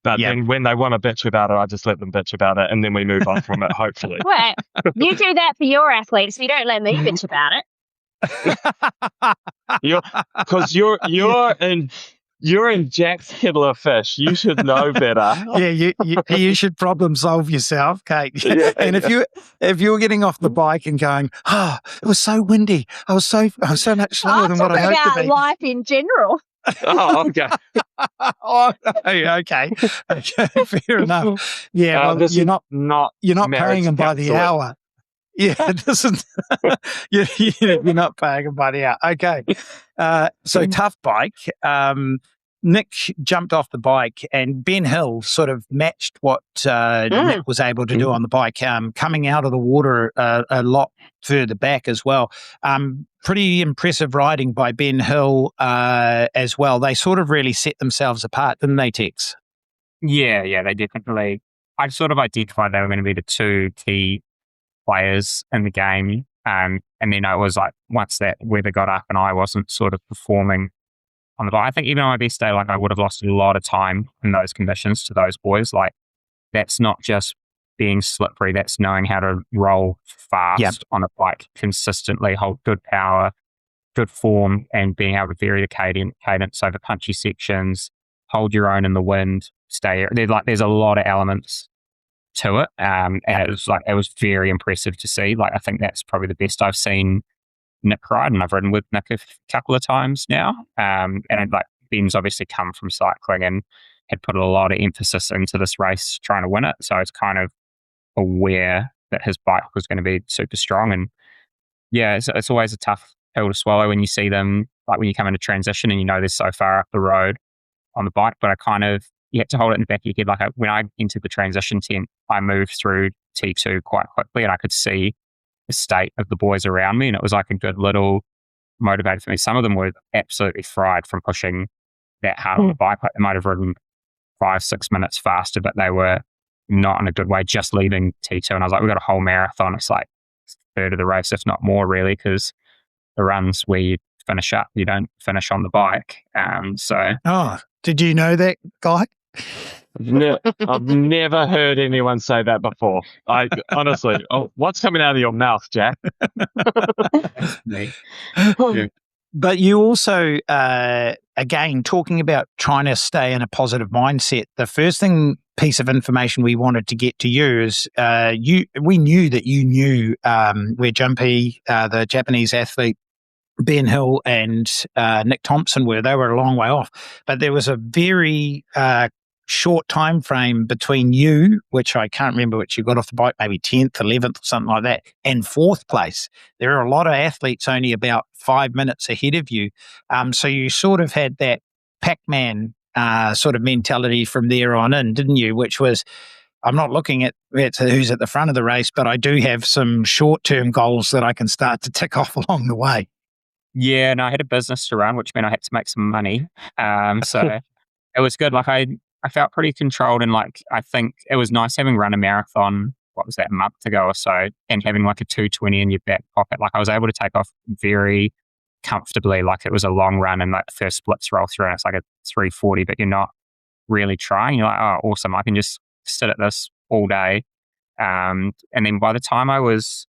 D: But then when they want to bitch about it, I just let them bitch about it and then we move on from it, hopefully.
C: Well, you do that for your athletes. You don't let me bitch about it.
D: Because you're in Jack's kibble of fish. You should know better.
A: You should problem solve yourself, Kate. And if you're getting off the bike and going, it was so windy. I was so much slower than what I hoped to be.
C: About life in general.
D: Oh, okay.
A: Okay. Fair enough. Yeah, well, you're not paying them by the hour. Yeah, it doesn't. You're not paying them by the hour. Okay. So tough bike. Nick jumped off the bike and Ben Hill sort of matched what Nick was able to do on the bike, coming out of the water a lot further back as well. Pretty impressive riding by Ben Hill as well. They sort of really set themselves apart, didn't they, Tex?
B: Yeah, they definitely I sort of identified they were going to be the two key players in the game. And then it was like, once that weather got up and I wasn't sort of performing on the bike, I think even on my best day, like I would have lost a lot of time in those conditions to those boys. Like, that's not just being slippery, that's knowing how to roll fast on a bike consistently, hold good power, good form, and being able to vary the cadence over punchy sections, hold your own in the wind, there's a lot of elements to it. And it was very impressive to see. Like, I think that's probably the best I've seen Nick ride, and I've ridden with Nick a couple of times now. And Ben's obviously come from cycling and had put a lot of emphasis into this race trying to win it. So it's kind of aware that his bike was going to be super strong. And yeah, it's always a tough pill to swallow when you see them, like when you come into transition and you know they're so far up the road on the bike. But you had to hold it in the back of your head. Like when I entered the transition tent, I moved through T2 quite quickly and I could see the state of the boys around me. And it was like a good little motivator for me. Some of them were absolutely fried from pushing that hard on the bike. Like they might have ridden 5-6 minutes faster, but they were not in a good way just leaving T2. And I was like, we've got a whole marathon. It's like a third of the race, if not more, really, because the runs where you finish up, you don't finish on the bike.
A: Oh, did you know that guy?
D: I've never heard anyone say that before. I honestly, what's coming out of your mouth, Jack?
B: Me.
A: Yeah. But you also, again, talking about trying to stay in a positive mindset, the first piece of information we wanted to get to you is we knew that you knew where Jumpy, the Japanese athlete, Ben Hill and Nick Thompson were. They were a long way off. But there was a very short time frame between you, which I can't remember which you got off the bike, maybe 10th, 11th, or something like that, and 4th place. There are a lot of athletes only about 5 minutes ahead of you. So you sort of had that Pac-Man sort of mentality from there on in, didn't you? Which was, I'm not looking at who's at the front of the race, but I do have some short-term goals that I can start to tick off along the way.
B: Yeah, and I had a business to run, which meant I had to make some money. So it was good. Like I felt pretty controlled, and like I think it was nice having run a marathon, what was that, a month ago or so, and having like a 2:20 in your back pocket. Like I was able to take off very comfortably. Like it was a long run, and like the first splits roll through and it's like a 3:40, but you're not really trying. You're like, oh, awesome, I can just sit at this all day. And then by the time I was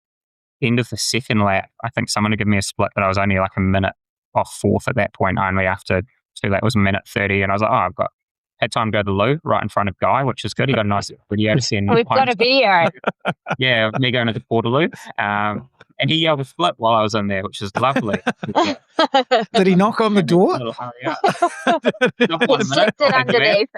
B: end of the second lap, I think someone had given me a split, but I was only like a minute off 4th at that point. Only after 2 laps was a minute 30, and I was like, oh, had time to go to the loo right in front of Guy, which is good. He got a nice video to send.
C: We've got a video.
B: Yeah, me going to the portaloo. And he yelled a flip while I was in there, which is lovely.
A: Did he knock on the door?
B: Hurry up.
C: He slipped it underneath.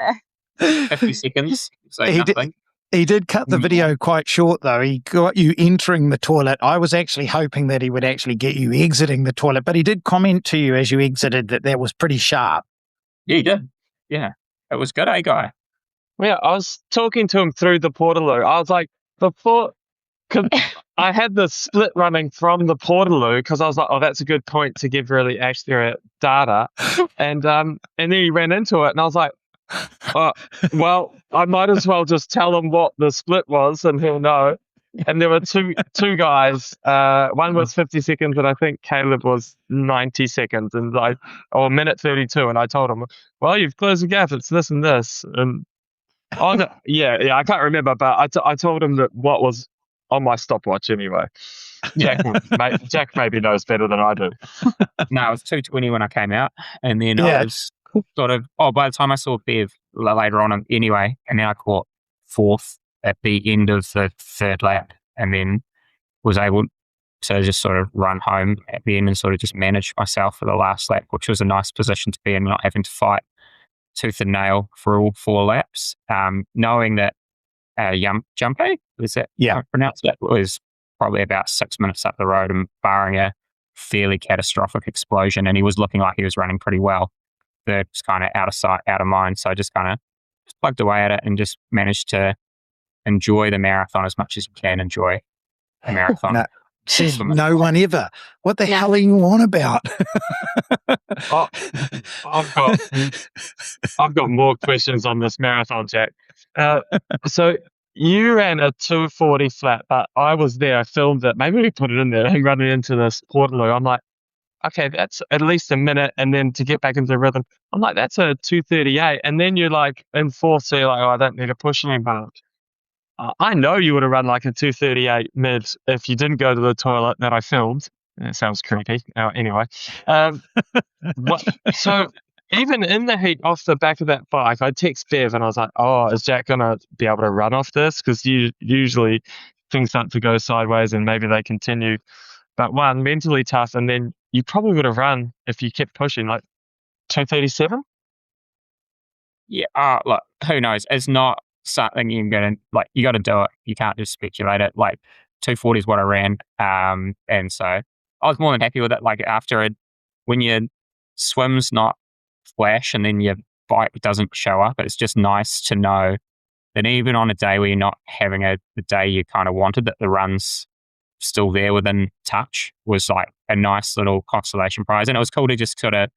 B: 50 seconds. So
A: He
B: nothing.
A: He did cut the video quite short, though. He got you entering the toilet. I was actually hoping that he would actually get you exiting the toilet, but he did comment to you as you exited that was pretty sharp.
B: Yeah, he did. Yeah. It was good, Guy?
D: Yeah, I was talking to him through the portaloo. I was like, because I had the split running from the portaloo because I was like, oh, that's a good point to give really accurate data. And then he ran into it, and I was like, well, I might as well just tell him what the split was, and he'll know. And there were two guys. One was 50 seconds, and I think Caleb was 90 seconds, and or minute 32. And I told him, well, you've closed the gap. It's this and this. And I can't remember, but I told him that what was on my stopwatch anyway. Jack maybe knows better than I do.
B: No, it was 2:20 when I came out, and then I was sort of. Oh, by the time I saw Bev later on, anyway, and then I caught 4th at the end of the 3rd lap, and then was able to just sort of run home at the end and sort of just manage myself for the last lap, which was a nice position to be in, not having to fight tooth and nail for all 4 laps. Knowing that Jumpy, is that how I pronounce that, was probably about 6 minutes up the road and barring a fairly catastrophic explosion, and he was looking like he was running pretty well. It's kind of out of sight, out of mind. So I just kind of plugged away at it and just managed to enjoy the marathon as much as you can enjoy a marathon.
A: No one ever. What the hell are you on about?
D: I've got more questions on this marathon, Jack. So you ran a 240 flat, but I was there. I filmed it. Maybe we put it in there. Running into this portaloo. I'm like, okay, that's at least a minute, and then to get back into the rhythm, I'm like, that's a 238, and then you're like in fourth, so you're like, oh, I don't need to push anymore. I know you would have run like a 238 mid if you didn't go to the toilet that I filmed. That sounds creepy. Anyway, so even in the heat off the back of that bike, I text Bev and I was like, oh, is Jack going to be able to run off this? Because usually things start to go sideways and maybe they continue. But one, mentally tough, and then you probably would have run if you kept pushing, like 237?
B: Yeah, look, who knows? It's not something you're going to, like, you got to do it. You can't just speculate it. Like, 240 is what I ran. And so I was more than happy with it. Like, when your swim's not flash and then your bike doesn't show up, it's just nice to know that even on a day where you're not having the day you kind of wanted, that the run's still there within touch was like a nice little consolation prize. And it was cool to just sort of,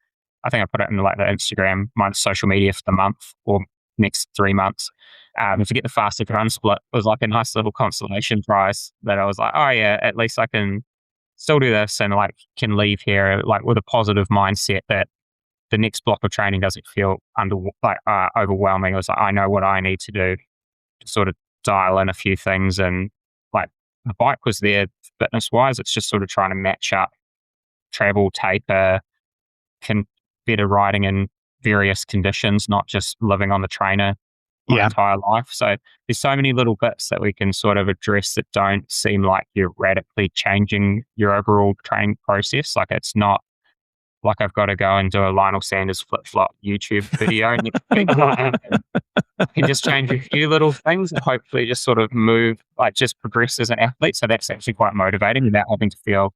B: I think I put it in like the Instagram, my social media for the month or next 3 months. To get the fastest run split was like a nice little consolation prize that I was like, oh yeah, at least I can still do this and like can leave here like with a positive mindset that the next block of training doesn't feel overwhelming. It was like, I know what I need to do to sort of dial in a few things, and like the bike was there fitness wise. It's just sort of trying to match up travel, taper, better riding in various conditions, not just living on the trainer my entire life. So there's so many little bits that we can sort of address that don't seem like you're radically changing your overall training process. Like it's not like I've got to go and do a Lionel Sanders flip-flop YouTube video and you can just change a few little things and hopefully just sort of move, like just progress as an athlete. So that's actually quite motivating without having to feel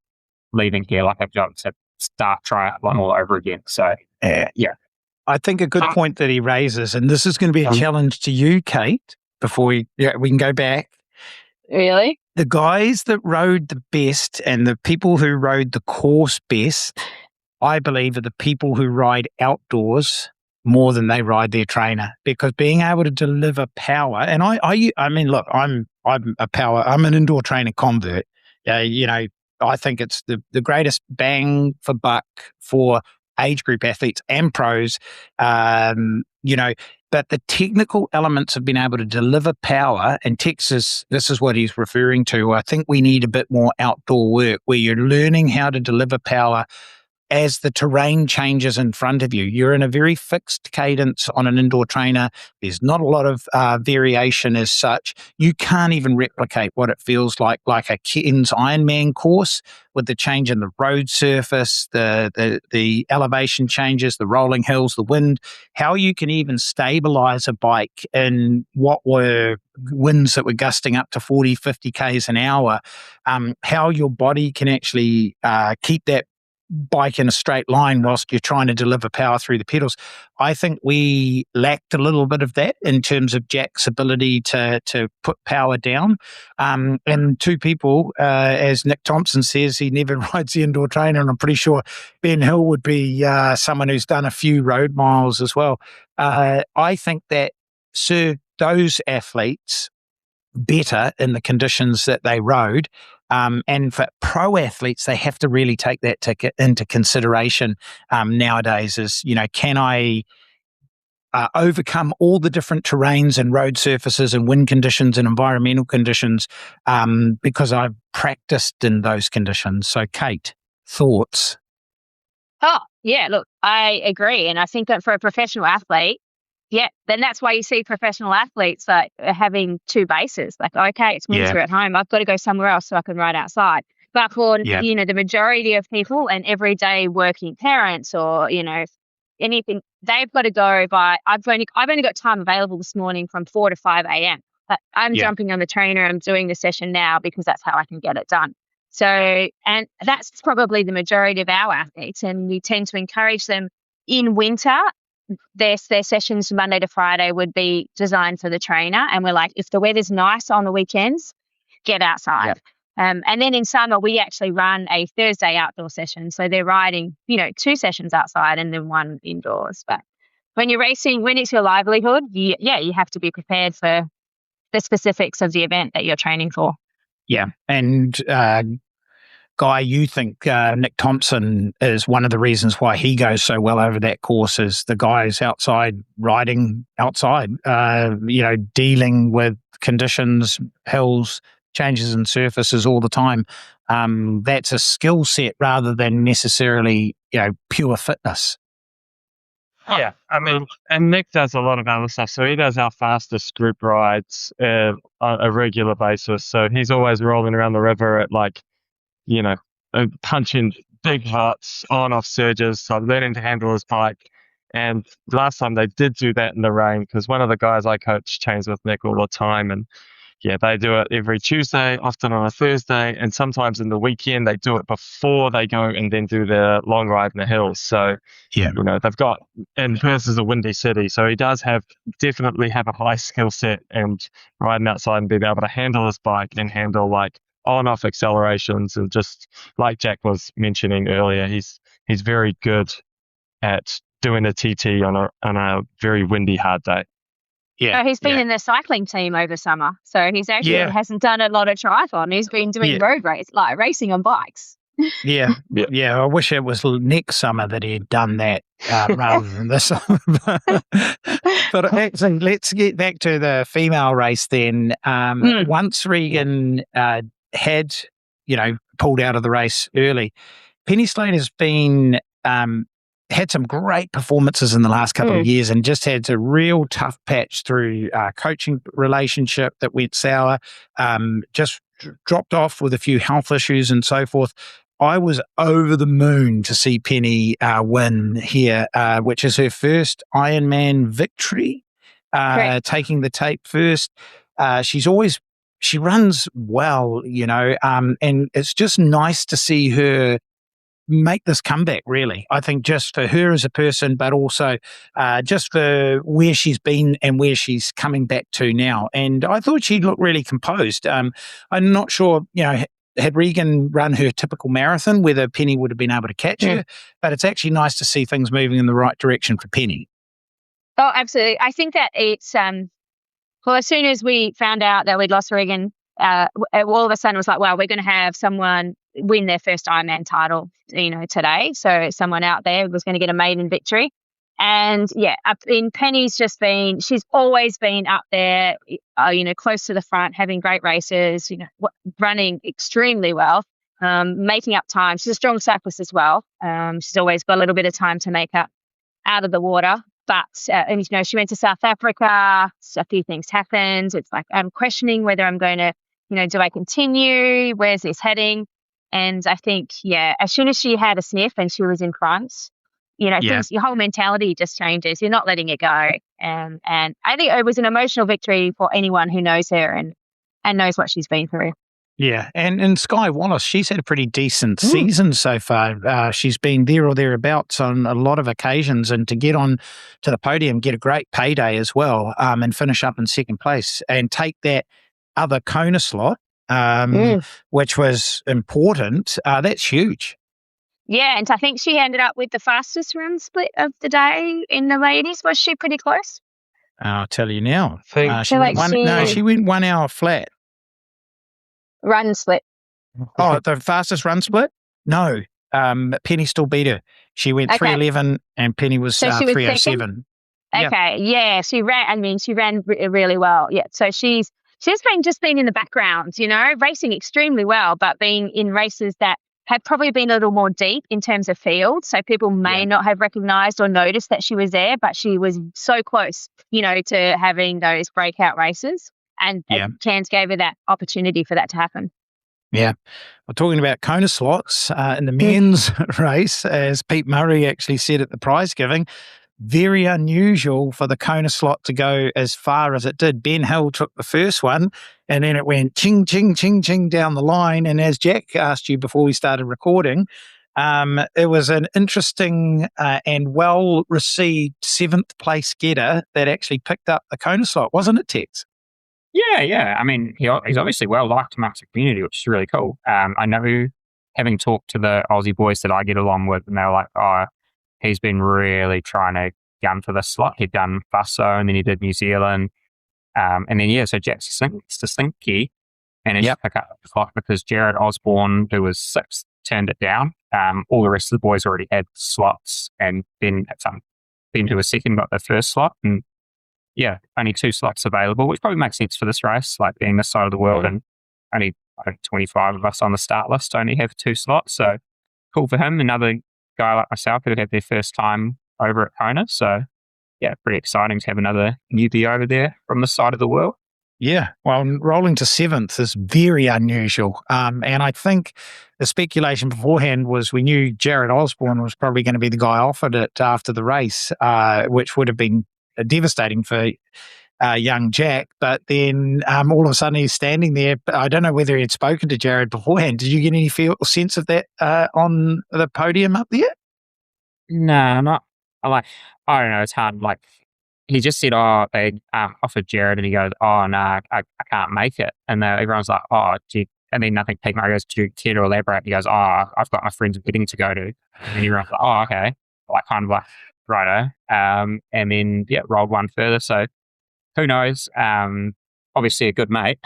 B: leaving here like I've got to start triathlon all over again. So yeah.
A: I think a good point that he raises, and this is going to be a challenge to you, Kate, before we can go back.
C: Really?
A: The guys that rode the best and the people who rode the course best, I believe, are the people who ride outdoors more than they ride their trainer, because being able to deliver power, and I mean, look, I'm an indoor trainer convert. I think it's the greatest bang for buck for age group athletes and pros, but the technical elements of being able to deliver power, and Texas, this is what he's referring to. I think we need a bit more outdoor work where you're learning how to deliver power as the terrain changes in front of you. You're in a very fixed cadence on an indoor trainer. There's not a lot of variation as such. You can't even replicate what it feels like a Cairns IRONMAN course with the change in the road surface, the elevation changes, the rolling hills, the wind, how you can even stabilize a bike in what were winds that were gusting up to 40, 50 Ks an hour, how your body can actually keep that bike in a straight line whilst you're trying to deliver power through the pedals. I think we lacked a little bit of that in terms of Jack's ability to put power down. And two people, as Nick Thompson says, he never rides the indoor trainer, and I'm pretty sure Ben Hill would be someone who's done a few road miles as well. I think that served those athletes better in the conditions that they rode. And for pro athletes, they have to really take that into consideration nowadays is, can I overcome all the different terrains and road surfaces and wind conditions and environmental conditions because I've practiced in those conditions. So, Kate, thoughts?
C: Oh, yeah, look, I agree. And I think that for a professional athlete, then that's why you see professional athletes like having two bases. Like, okay, it's winter at home. I've got to go somewhere else so I can ride outside. But for, the majority of people and everyday working parents or, anything, they've got to go by, I've only got time available this morning from 4 to 5 a.m. But I'm jumping on the trainer. I'm doing the session now because that's how I can get it done. So, and that's probably the majority of our athletes. And we tend to encourage them in winter. Their sessions Monday to Friday would be designed for the trainer, and we're like, if the weather's nice on the weekends, get outside. And then in summer we actually run a Thursday outdoor session, so they're riding 2 sessions outside and then 1 indoors. But when you're racing, when it's your livelihood, you have to be prepared for the specifics of the event that you're training for.
A: Yeah. And Guy, you think Nick Thompson is one of the reasons why he goes so well over that course is the guy's outside riding outside, dealing with conditions, hills, changes in surfaces all the time. That's a skill set rather than necessarily, pure fitness.
D: Yeah, I mean, and Nick does a lot of other stuff. So he does our fastest group rides on a regular basis. So he's always rolling around the river at punching big hearts on-off surges, so learning to handle his bike. And last time they did do that in the rain because one of the guys I coach trains with Nick all the time, and they do it every Tuesday, often on a Thursday, and sometimes in the weekend they do it before they go and then do their long ride in the hills. So, they've got, and Perth is a windy city, so he does definitely have a high skill set and riding outside and being able to handle his bike and handle like on-off accelerations, and just like Jack was mentioning earlier, he's very good at doing a TT on a very windy, hard day.
C: Yeah, so he's been in the cycling team over summer. So he's actually hasn't done a lot of triathlon. He's been doing road race, like racing on bikes.
A: Yeah. I wish it was next summer that he had done that rather than this summer. But actually, let's get back to the female race then. Once Reagan had, pulled out of the race early, Penny Slater's been had some great performances in the last couple of years and just had a real tough patch through coaching relationship that went sour, just dropped off with a few health issues and so forth. I was over the moon to see Penny win here, which is her first Ironman victory, taking the tape first. She runs well, and it's just nice to see her make this comeback, really. I think just for her as a person, but also just for where she's been and where she's coming back to now. And I thought she looked really composed. I'm not sure, had Reagan run her typical marathon, whether Penny would have been able to catch her, but it's actually nice to see things moving in the right direction for Penny.
C: Oh, absolutely. I think that it's, as soon as we found out that we'd lost Reagan, all of a sudden it was like, wow, we're going to have someone win their first Ironman title, today. So someone out there was going to get a maiden victory. And Penny's she's always been up there, close to the front, having great races, running extremely well, making up time. She's a strong cyclist as well. She's always got a little bit of time to make up out of the water. But, she went to South Africa, a few things happened. It's like, I'm questioning whether I'm going to, do I continue? Where's this heading? And I think, as soon as she had a sniff and she was in front, things, your whole mentality just changes. You're not letting it go. And I think it was an emotional victory for anyone who knows her and knows what she's been through.
A: Yeah, and Skye Wallace, she's had a pretty decent season so far. She's been there or thereabouts on a lot of occasions, and to get on to the podium, get a great payday as well, and finish up in second place and take that other Kona slot, which was important. That's huge.
C: Yeah, and I think she ended up with the fastest run split of the day in the ladies. Was she pretty close?
A: I'll tell you now.
C: She
A: went 1 hour flat.
C: Run split.
A: Oh, the fastest run split? No. Penny still beat her. She went 3:11 and Penny was 3:07.
C: Okay, she ran. She ran really well. Yeah, so she's been in the background, racing extremely well, but being in races that have probably been a little more deep in terms of field. So people may not have recognised or noticed that she was there, but she was so close, to having those breakout races. And Cairns gave her that opportunity for that to happen.
A: Yeah. We're talking about Kona slots in the men's race, as Pete Murray actually said at the prize giving. Very unusual for the Kona slot to go as far as it did. Ben Hill took the first one, and then it went ching, ching, ching, ching down the line. And as Jack asked you before we started recording, it was an interesting and well-received 7th place getter that actually picked up the Kona slot, wasn't it, Tex?
B: Yeah. I mean, he's obviously well liked amongst the community, which is really cool. I know, having talked to the Aussie boys that I get along with, and they're like, oh, he's been really trying to gun for this slot. He'd done Busso and then he did New Zealand. And then, so Jack Stinky managed to pick up the clock because Jared Osborne, who was 6th, turned it down. All the rest of the boys already had slots, and then who was second got their first slot. And only 2 slots available, which probably makes sense for this race, like being this side of the world, and only 25 of us on the start list only have 2 slots. So cool for him. Another guy like myself who had their first time over at Kona. So pretty exciting to have another newbie over there from this side of the world.
A: Yeah, well, rolling to 7th is very unusual. And I think the speculation beforehand was we knew Jared Osborne was probably going to be the guy offered it after the race, which would have been devastating for young Jack. But then all of a sudden he's standing there. I don't know whether he had spoken to Jared beforehand. Did you get any sense of that on the podium up there?
B: No, not. I don't know. It's hard. Like, he just said, they offered Jared, and he goes, no, I can't make it. And everyone's like, and then nothing. Pete Murray goes, do you care to elaborate? He goes, I've got my friend's wedding to go to. And everyone's like, okay. Like, kind of like, righto. And then, rolled one further. So who knows? Obviously a good mate,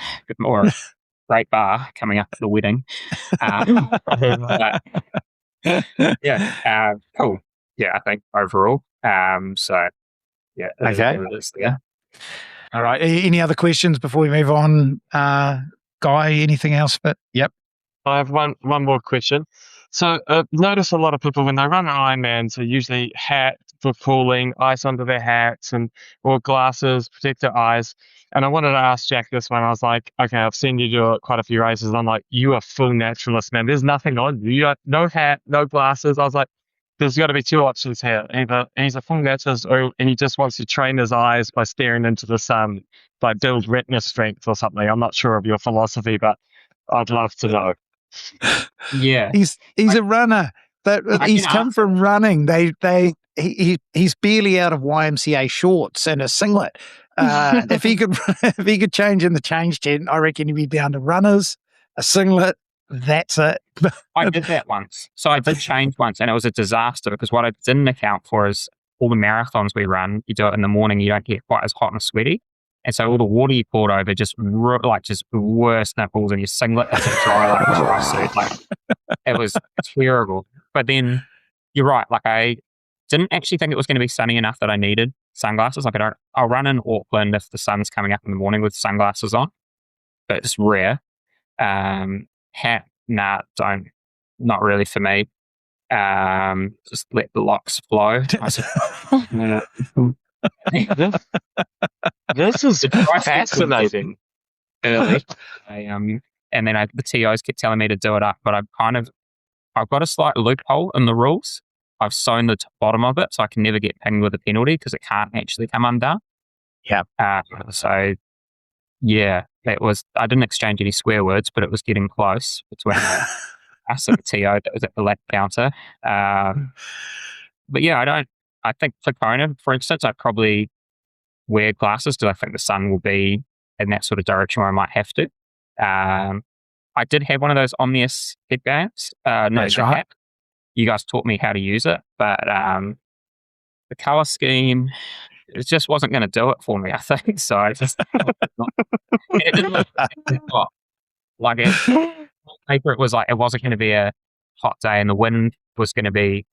B: or a great bar coming up at the wedding. Cool. Yeah, I think overall. Okay.
A: All right. Any other questions before we move on, Guy? Anything else? But I
D: have one more question. So notice a lot of people when they run Ironmans are usually hat for cooling, ice under their hats, or glasses protect their eyes. And I wanted to ask Jack this one. I was like, okay, I've seen you do quite a few races. I'm like, you are full naturalist, man. There's nothing on you. You got no hat, no glasses. I was like, there's got to be 2 options here. Either he's a full naturalist, and he just wants to train his eyes by staring into the sun, like build retina strength or something. I'm not sure of your philosophy, but I'd love to know.
B: Yeah,
A: he's a runner. He's come from running. He's barely out of YMCA shorts and a singlet. If he could change in the change tent, I reckon he'd be down to runners, a singlet. That's it.
B: I did that once. So I did change once, and it was a disaster because what I didn't account for is all the marathons we run, you do it in the morning, you don't get quite as hot and sweaty. And so all the water you poured over just worse nipples, and your singlet doesn't dry like a dry suit. Like, it was terrible. But then you're right. Like, I didn't actually think it was going to be sunny enough that I needed sunglasses. Like, I'll run in Auckland if the sun's coming up in the morning with sunglasses on, but it's rare. Hat, not really for me. Just let the locks flow.
D: This is fascinating.
B: Early, and then the TOs kept telling me to do it up, but I've got a slight loophole in the rules. I've sewn the bottom of it, so I can never get pinged with a penalty because it can't actually come undone.
A: Yeah.
B: That was. I didn't exchange any swear words, but it was getting close between us and the TO that was at the lap counter. But I think for Kona, for instance, I'd probably wear glasses because I think the sun will be in that sort of direction where I might have to. I did have one of those Omnius headbands.
A: That's right.
B: Hat. You guys taught me how to use it, but the color scheme, it just wasn't going to do it for me, I think. So I just it didn't look like it. On paper, it was like it wasn't going to be a hot day, and the wind was going to be.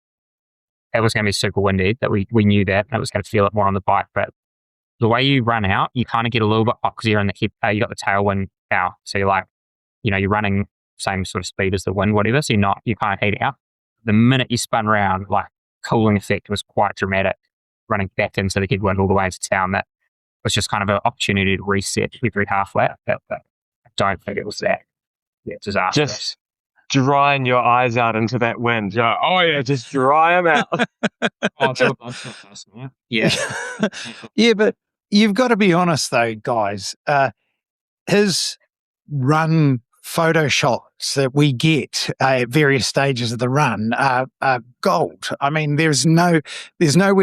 B: It was going to be super windy. That we knew that, and it was going to feel it more on the bike. But the way you run out, you kind of get a little bit hot because you're in the you got the tailwind out, so you're like, you're running same sort of speed as the wind, whatever. So you can't heat out. The minute you spun around, like, cooling effect was quite dramatic. Running back into the headwind all the way into town, that was just kind of an opportunity to reset every half lap. But I don't think it was that disastrous.
D: Just drying your eyes out into that wind. Just dry them out.
A: Yeah, but you've got to be honest though, guys. His run photo shots that we get at various stages of the run are gold. I mean, there's nowhere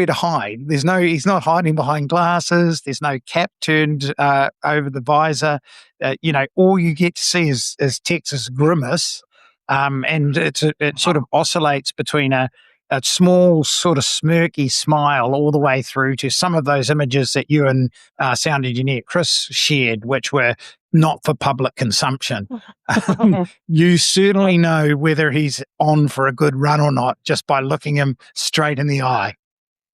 A: to hide. He's not hiding behind glasses. There's no cap turned over the visor. All you get to see is Texas grimace, and it sort of oscillates between a a small sort of smirky smile all the way through to some of those images that you and sound engineer Chris shared, which were not for public consumption. You certainly know whether he's on for a good run or not just by looking him straight in the eye.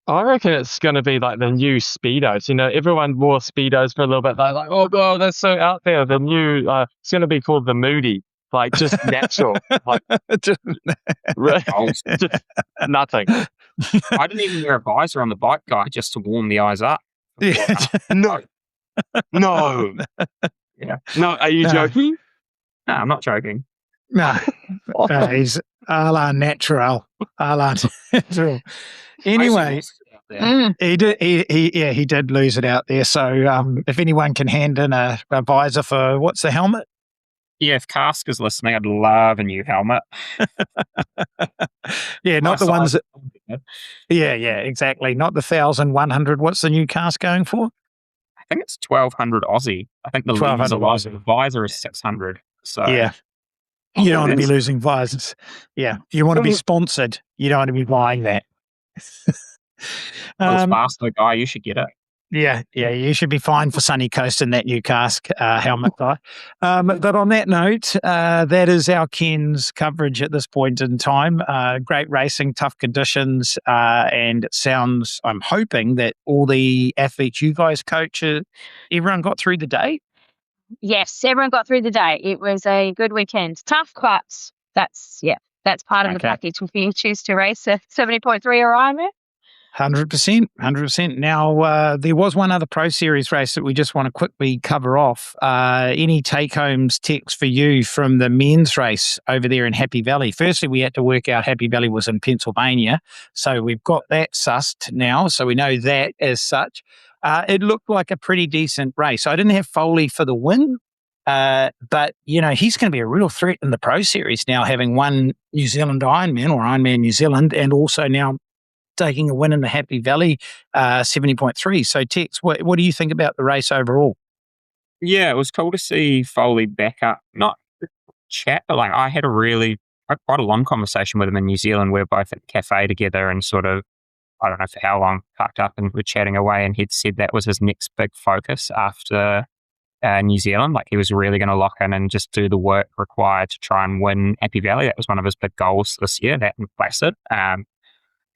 D: I reckon it's going to be like the new Speedos. Everyone wore Speedos for a little bit. They're like, oh, God, that's so out there. The new, it's going to be called the Moody. Like, just natural. Like, just nothing.
B: I didn't even wear a visor on the bike, guy, just to warm the eyes up.
A: Yeah.
D: No.
B: Yeah.
D: No, are you joking?
B: No, I'm not joking.
A: No, he's a la natural. Anyway, he did lose it out there. So if anyone can hand in a visor for, what's the helmet?
B: Yeah, if Cask is listening, I'd love a new helmet.
A: Yeah, not the ones that... Yeah, exactly. Not the 1,100. What's the new Cask going for?
B: I think it's 1,200 Aussie. I think the
A: 1,200 Aussie.
B: The visor is 600. So
A: yeah. You don't want to be losing visors. Yeah. If you want to be sponsored, you don't want to be buying that.
B: faster guy, you should get it.
A: Yeah, you should be fine for Sunny Coast in that new Cask helmet guy. But on that note, that is our Cairns coverage at this point in time. Great racing, tough conditions, and it sounds, I'm hoping that all the athletes you guys coach, everyone got through the day?
C: Yes, everyone got through the day. It was a good weekend. Tough, but that's part of the package if you choose to race a 70.3 or Ironman.
A: 100%. Now, there was one other Pro Series race that we just want to quickly cover off. Any take-homes, Tex, for you from the men's race over there in Happy Valley? Firstly, we had to work out Happy Valley was in Pennsylvania, so we've got that sussed now, so we know that as such. It looked like a pretty decent race. I didn't have Foley for the win, but, he's going to be a real threat in the Pro Series now, having won New Zealand Ironman or Ironman New Zealand, and also now taking a win in the Happy Valley 70.3. So, Tex, what do you think about the race overall?
B: Yeah, it was cool to see Foley back up. Not chat, but I had quite a long conversation with him in New Zealand. We were both at the cafe together and sort of, I don't know for how long, packed up and we're chatting away. And he'd said that was his next big focus after New Zealand. Like he was really going to lock in and just do the work required to try and win Happy Valley. That was one of his big goals this year, that and Placid.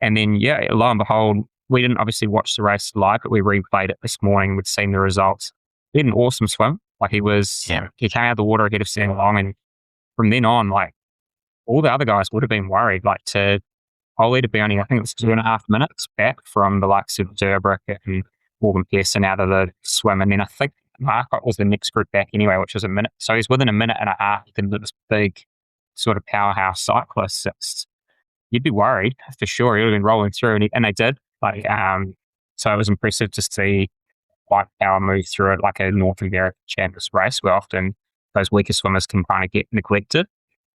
B: And then, lo and behold, we didn't obviously watch the race live, but we replayed it this morning. We'd seen the results. He had an awesome swim. He came out of the water ahead of Sam Long. And from then on, all the other guys would have been worried, to Foley to be only, I think it was 2.5 minutes back from the likes of Durbrick and Morgan Pearson out of the swim. And then I think Marcotte was the next group back anyway, which was a minute. So he's within a minute and a half of this big sort of powerhouse cyclist. You'd be worried for sure. He would have been rolling through, and they did. So it was impressive to see bike power move through it like a North American Champions race, where often those weaker swimmers can kind of get neglected.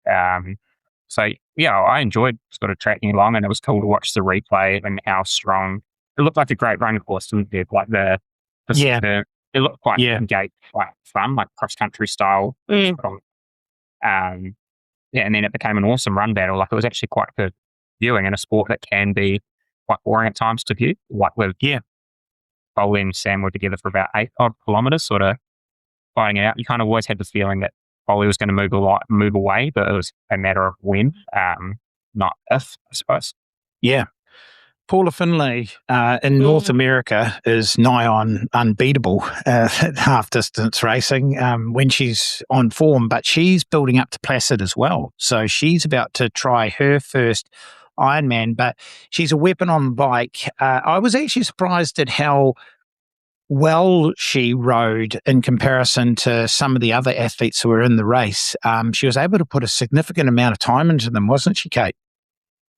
B: So I enjoyed sort of tracking along, and it was cool to watch the replay and how strong it looked. Like a great running course, didn't it? It looked quite engaged, quite fun, like cross country style. And then it became an awesome run battle. It was actually quite good viewing in a sport that can be quite boring at times to view. Foley and Sam were together for about 8 odd kilometers, sort of fighting it out. You kind of always had the feeling that Foley was going to move away, but it was a matter of when, not if, I suppose.
A: Yeah. Paula Findlay in North America is nigh on unbeatable at half distance racing when she's on form, but she's building up to Placid as well. So she's about to try her first Ironman, but she's a weapon on the bike. I was actually surprised at how well she rode in comparison to some of the other athletes who were in the race. She was able to put a significant amount of time into them, wasn't she, Kate?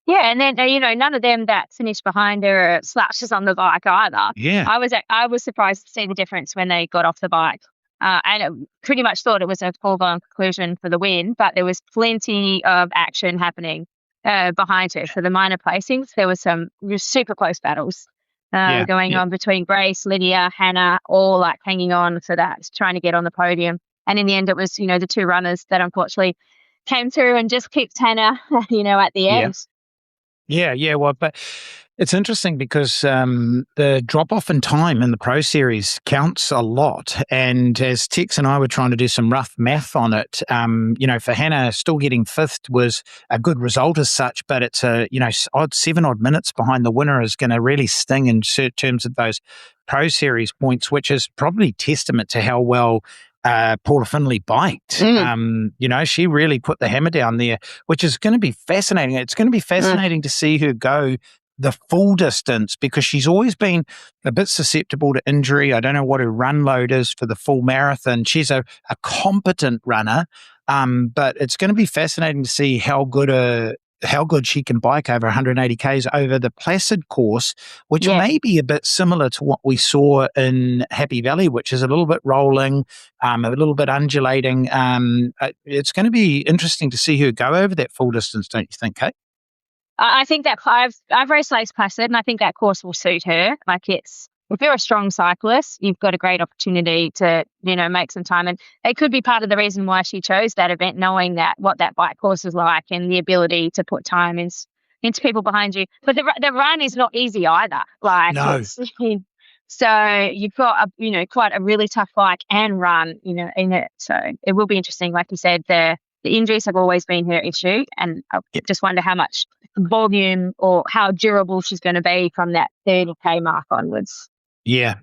C: Yeah, and then none of them that finished behind her are slouches on the bike either.
A: Yeah,
C: I was surprised to see the difference when they got off the bike, and it pretty much thought it was a foregone conclusion for the win. But there was plenty of action happening behind her for the minor placings. There was some super close battles going on between Grace, Lydia, Hannah, all hanging on for that, trying to get on the podium. And in the end, it was the two runners that unfortunately came through and just kicked Hannah, at the end.
A: Yeah. Well, but it's interesting because the drop off in time in the Pro Series counts a lot. And as Tex and I were trying to do some rough math on it, for Hannah, still getting fifth was a good result as such, but it's odd 7 minutes behind the winner is going to really sting in terms of those Pro Series points, which is probably testament to how well Paula Findlay biked. She really put the hammer down there, which is going to be fascinating. It's going to be fascinating to see her go the full distance because she's always been a bit susceptible to injury. I don't know what her run load is for the full marathon. She's a competent runner, but it's going to be fascinating to see how good she can bike over 180 Ks over the Placid course, which may be a bit similar to what we saw in Happy Valley, which is a little bit rolling, a little bit undulating. It's going to be interesting to see her go over that full distance, don't you think, Kate?
C: I think that I've raced Lake Placid, and I think that course will suit her. Like if you're a strong cyclist, you've got a great opportunity to, make some time. And it could be part of the reason why she chose that event, knowing that what that bike course is like and the ability to put time into people behind you. But the run is not easy either.
A: No.
C: So you've got quite a really tough bike and run, in it. So it will be interesting. Like you said, the injuries have always been her issue, and I just wonder how much volume or how durable she's going to be from that 30K mark onwards.
A: Yeah.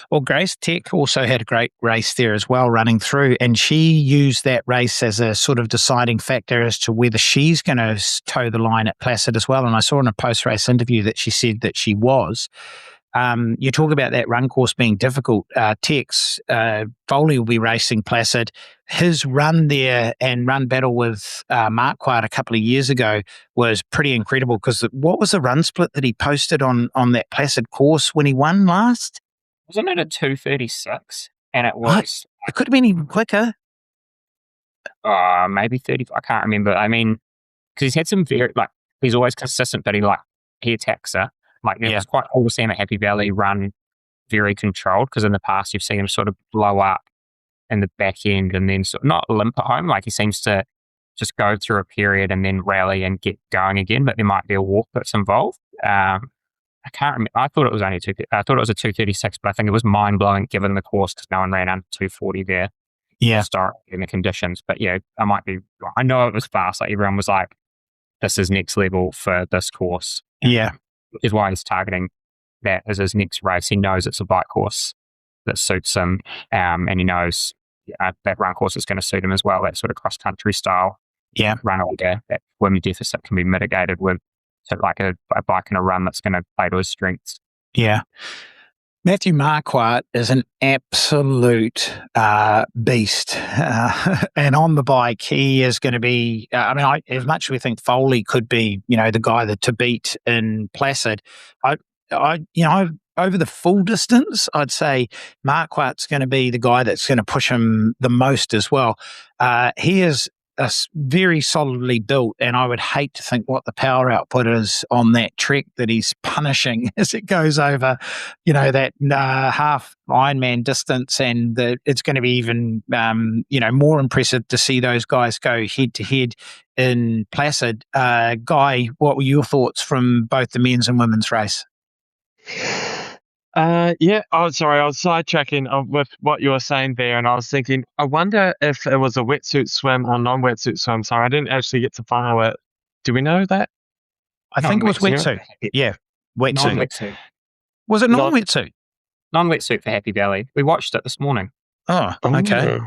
A: Well, Grace Tech also had a great race there as well running through, and she used that race as a sort of deciding factor as to whether she's going to toe the line at Placid as well. And I saw in a post-race interview that she said that she was. You talk about that run course being difficult. Tex, Foley will be racing Placid. His run there and run battle with Marquardt a couple of years ago was pretty incredible because what was the run split that he posted on that Placid course when he won last?
B: Wasn't it a 2:36? And it was...
A: It could have been even quicker.
B: Maybe 30. I can't remember. I mean, because he's had some he's always consistent, but he attacks her. It was quite cool to see him at Happy Valley run very controlled because in the past you've seen him sort of blow up in the back end and then sort of not limp at home. He seems to just go through a period and then rally and get going again, but there might be a walk that's involved. I can't remember. I thought it was only I thought it was a 2:36, but I think it was mind blowing given the course because no one ran under 2:40 there. Historically in the conditions. But I might be. I know it was fast. Everyone was like, "This is next level for this course." Which is why he's targeting that as his next race. He knows it's a bike course that suits him, and he knows that run course is going to suit him as well. That sort of cross country style run order, that wind deficit can be mitigated with a bike and a run that's going to play to his strengths.
A: Matthew Marquardt is an absolute beast. And on the bike, he is going to be, as much as we think Foley could be, the guy to beat in Placid, over the full distance, I'd say Marquardt's going to be the guy that's going to push him the most as well. He is very solidly built, and I would hate to think what the power output is on that trek that he's punishing as it goes over, that half Ironman distance, and it's going to be even, more impressive to see those guys go head to head in Placid. Guy, what were your thoughts from both the men's and women's race?
D: Oh, sorry, I was sidetracking with what you were saying there, and I was thinking, I wonder if it was a wetsuit swim or non-wetsuit swim. Sorry, I didn't actually get to follow it. Do we know that?
A: I think it was wetsuit. Yeah, wetsuit.
B: Non-wetsuit.
A: Was it non-wetsuit?
B: Non-wetsuit for Happy Valley. We watched it this morning.
A: Oh, okay.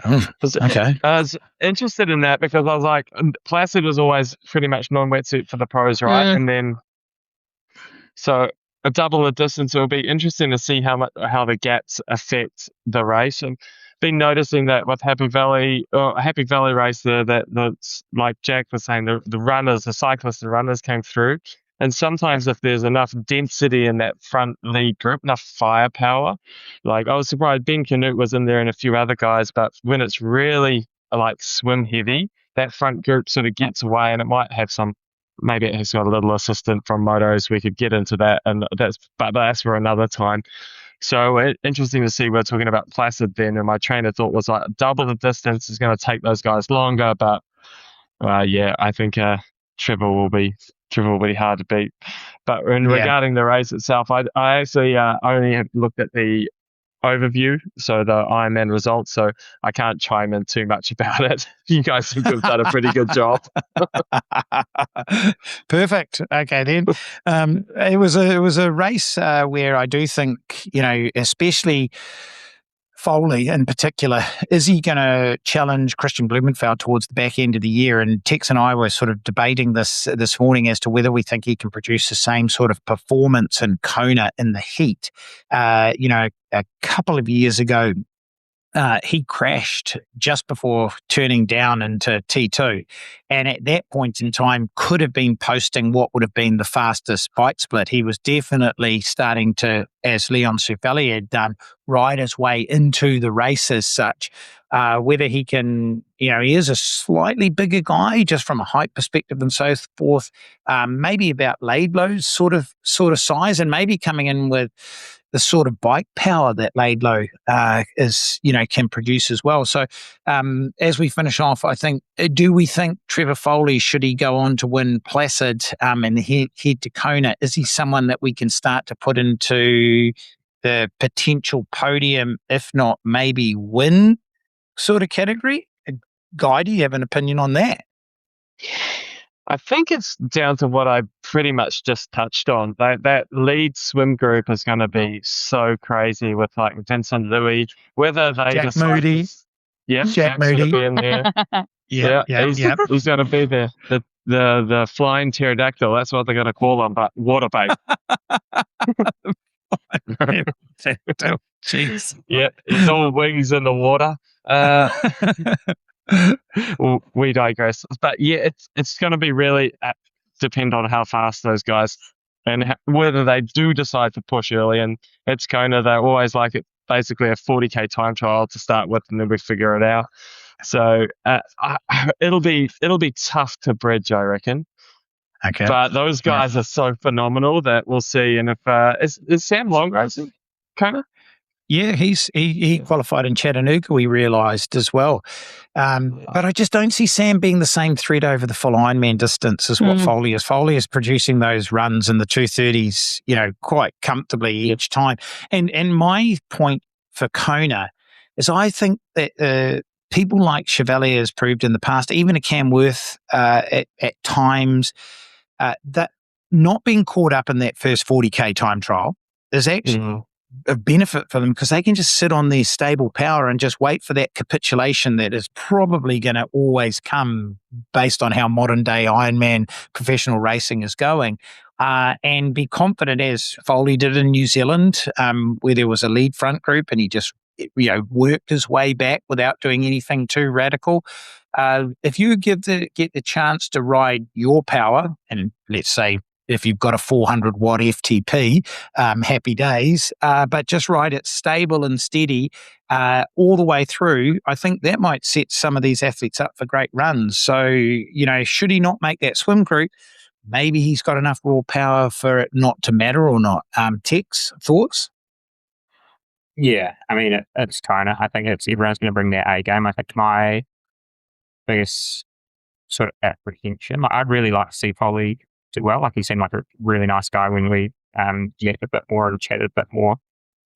A: Okay.
D: I was interested in that because I was like, Placid was always pretty much non-wetsuit for the pros, right? And then, so a double the distance, it will be interesting to see how the gaps affect the race. And been noticing that with Happy Valley race there, that like Jack was saying, the cyclists and runners came through. And sometimes if there's enough density in that front lead group, enough firepower, I was surprised Ben Canute was in there and a few other guys, but when it's really swim heavy, that front group sort of gets away, and it might have maybe it has got a little assistant from motos. We could get into that, but that's for another time. So interesting to see we're talking about Placid then, and my train of thought was double the distance is going to take those guys longer, but I think Trevor will be Trevor will be hard to beat. But regarding the race itself, I actually only have looked at the overview, so the Ironman results, so I can't chime in too much about it. You guys seem to have done a pretty good job.
A: Perfect. Okay, then. It was a race where I do think, especially Foley in particular, is he going to challenge Christian Blumenfeld towards the back end of the year? And Tex and I were sort of debating this morning as to whether we think he can produce the same sort of performance in Kona in the heat. A couple of years ago, he crashed just before turning down into T2. And at that point in time, could have been posting what would have been the fastest bike split. He was definitely starting to, as Leon Soufali had done, ride his way into the race as such. Whether he can, he is a slightly bigger guy just from a height perspective and so forth, maybe about Laidlow's sort of size, and maybe coming in with the sort of bike power that Laidlow can produce as well. So as we finish off, I think, do we think Trevor Foley, should he go on to win Placid and head to Kona, is he someone that we can start to put into the potential podium, if not maybe win sort of category? Guy, do you have an opinion on that?
D: I think it's down to what I pretty much just touched on. That lead swim group is going to be so crazy with like Vincent Louis, whether they
A: Jack
D: decide
A: Moody.
D: Yeah,
A: Jack
D: Jack's
A: Moody.
D: gonna be in there. He's going to be there. The flying pterodactyl. That's what they're going to call him, but water bait.
A: Jeez.
D: Yeah, it's all wings in the water. We digress, but yeah, it's going to be really depend on how fast those guys and whether they do decide to push early. And it's Kona, they always like it basically a 40k time trial to start with, and then we figure it out. So it'll be tough to bridge, I reckon.
A: Okay,
D: but those guys are so phenomenal that we'll see. And if is Sam Long racing Kona?
A: Yeah, he qualified in Chattanooga, we realised as well. But I just don't see Sam being the same threat over the full Ironman distance as what Foley is. Foley is producing those runs in the 2:30s, quite comfortably each time. And my point for Kona is I think that people like Chevalier has proved in the past, even a Cam Worth at times, that not being caught up in that first 40k time trial is actually a benefit for them, because they can just sit on their stable power and just wait for that capitulation that is probably going to always come based on how modern day Ironman professional racing is going, and be confident, as Foley did in New Zealand, where there was a lead front group and he just worked his way back without doing anything too radical. If you get the chance to ride your power, and let's say if you've got a 400 watt FTP, happy days, but just ride it stable and steady all the way through, I think that might set some of these athletes up for great runs. So, should he not make that swim group, maybe he's got enough raw power for it not to matter or not. Tex, thoughts?
B: Yeah, I mean, it's Kona. I think everyone's going to bring their A game. I think my biggest sort of apprehension, I'd really like to see Foley do well. Like, he seemed like a really nice guy when we met a bit more and chatted a bit more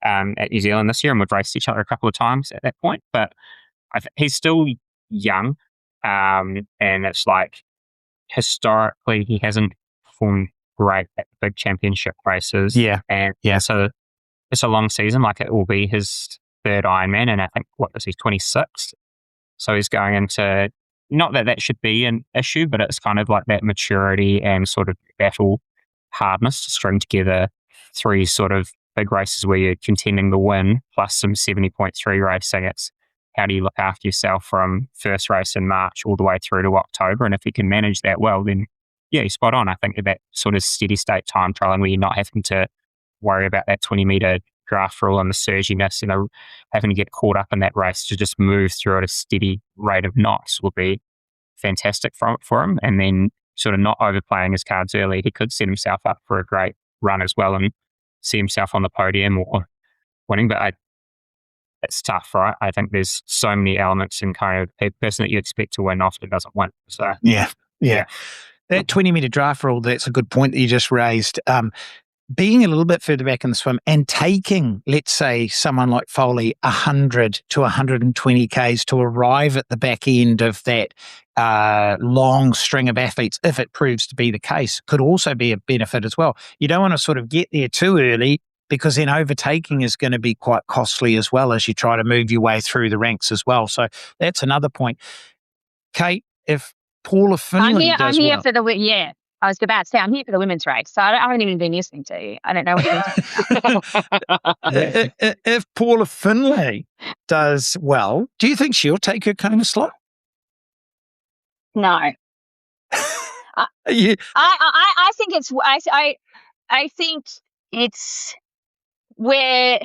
B: at New Zealand this year, and we've raced each other a couple of times at that point. But he's still young, and it's like historically he hasn't performed great at the big championship races. So it's a long season. Like, it will be his third Ironman, and I think he's 26, so he's going into. Not that should be an issue, but it's kind of like that maturity and sort of battle hardness to string together 3 sort of big races where you're contending the win plus some 70.3 racing. It's how do you look after yourself from first race in March all the way through to October? And if you can manage that well, then yeah, you're spot on. I think that sort of steady state time trial, and where you're not having to worry about that 20-meter draft rule and the surginess, having to get caught up in that race, to just move through at a steady rate of knots will be fantastic for him. And then sort of not overplaying his cards early, he could set himself up for a great run as well and see himself on the podium or winning. But it's tough, right? I think there's so many elements in kind of a person that you expect to win often doesn't win. So
A: yeah. that 20-meter draft rule, that's a good point that you just raised. Being a little bit further back in the swim and taking, let's say, someone like Foley 100 to 120 Ks to arrive at the back end of that long string of athletes, if it proves to be the case, could also be a benefit as well. You don't want to sort of get there too early, because then overtaking is going to be quite costly as well as you try to move your way through the ranks as well. So that's another point. Kate, if Paula Findlay
C: I'm here
A: well,
C: for the I was about to say, I'm here for the women's race, so I haven't even been listening to you. I don't know what you're talking about.
A: if Paula Findlay does well, do you think she'll take her Kona slot?
C: No.
A: Yeah.
C: I think it's I think it's where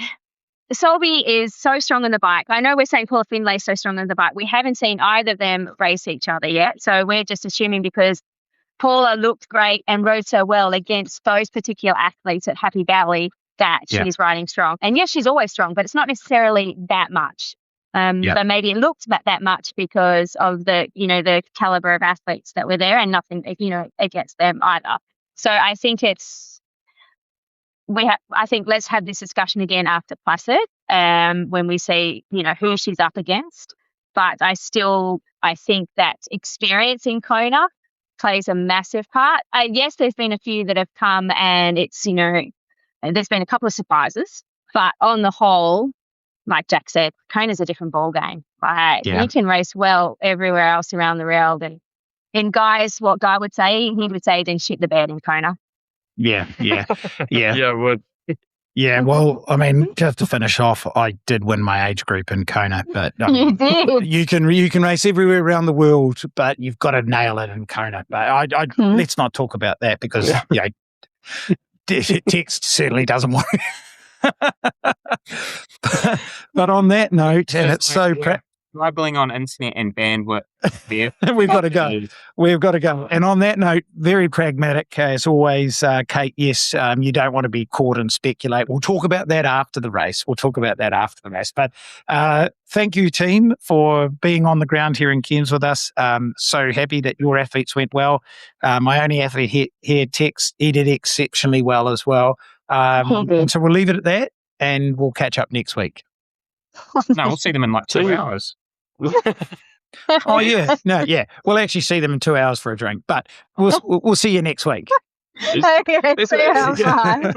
C: Selby is so strong on the bike. I know we're saying Paula Findlay is so strong on the bike. We haven't seen either of them race each other yet, so we're just assuming because Paula looked great and rode so well against those particular athletes at Happy Valley that she's riding strong. And yes, she's always strong, but it's not necessarily that much. But maybe it looked that much because of the caliber of athletes that were there, and nothing, against them either. So I think I think let's have this discussion again after Placid, when we see, who she's up against. But I think that experience in Kona plays a massive part. Yes, there's been a few that have come and it's, there's been a couple of surprises, but on the whole, like Jack said, Kona's a different ball game. You can race well everywhere else around the world. And in guys, what Guy would say, he would say, then shit the bed in Kona.
A: Yeah.
D: Yeah, it would.
A: Yeah, well, I mean, just to finish off, I did win my age group in Kona, but
C: You did.
A: you can race everywhere around the world, but you've got to nail it in Kona. But let's not talk about that because text certainly doesn't work. But on that note, and it's so
B: Dribbling on internet and bandwidth there.
A: We've got to go. We've got to go. And on that note, very pragmatic as always, Kate. Yes, you don't want to be caught and speculate. We'll talk about that after the race. But thank you, team, for being on the ground here in Cairns with us. So happy that your athletes went well. My only athlete here, Tex, he did exceptionally well as well. And so we'll leave it at that, and we'll catch up next week.
B: No, we'll see them in like 2 hours.
A: Oh yeah, no, yeah. We'll actually see them in 2 hours for a drink, but we'll see you next week.
C: Okay, see you. Bye.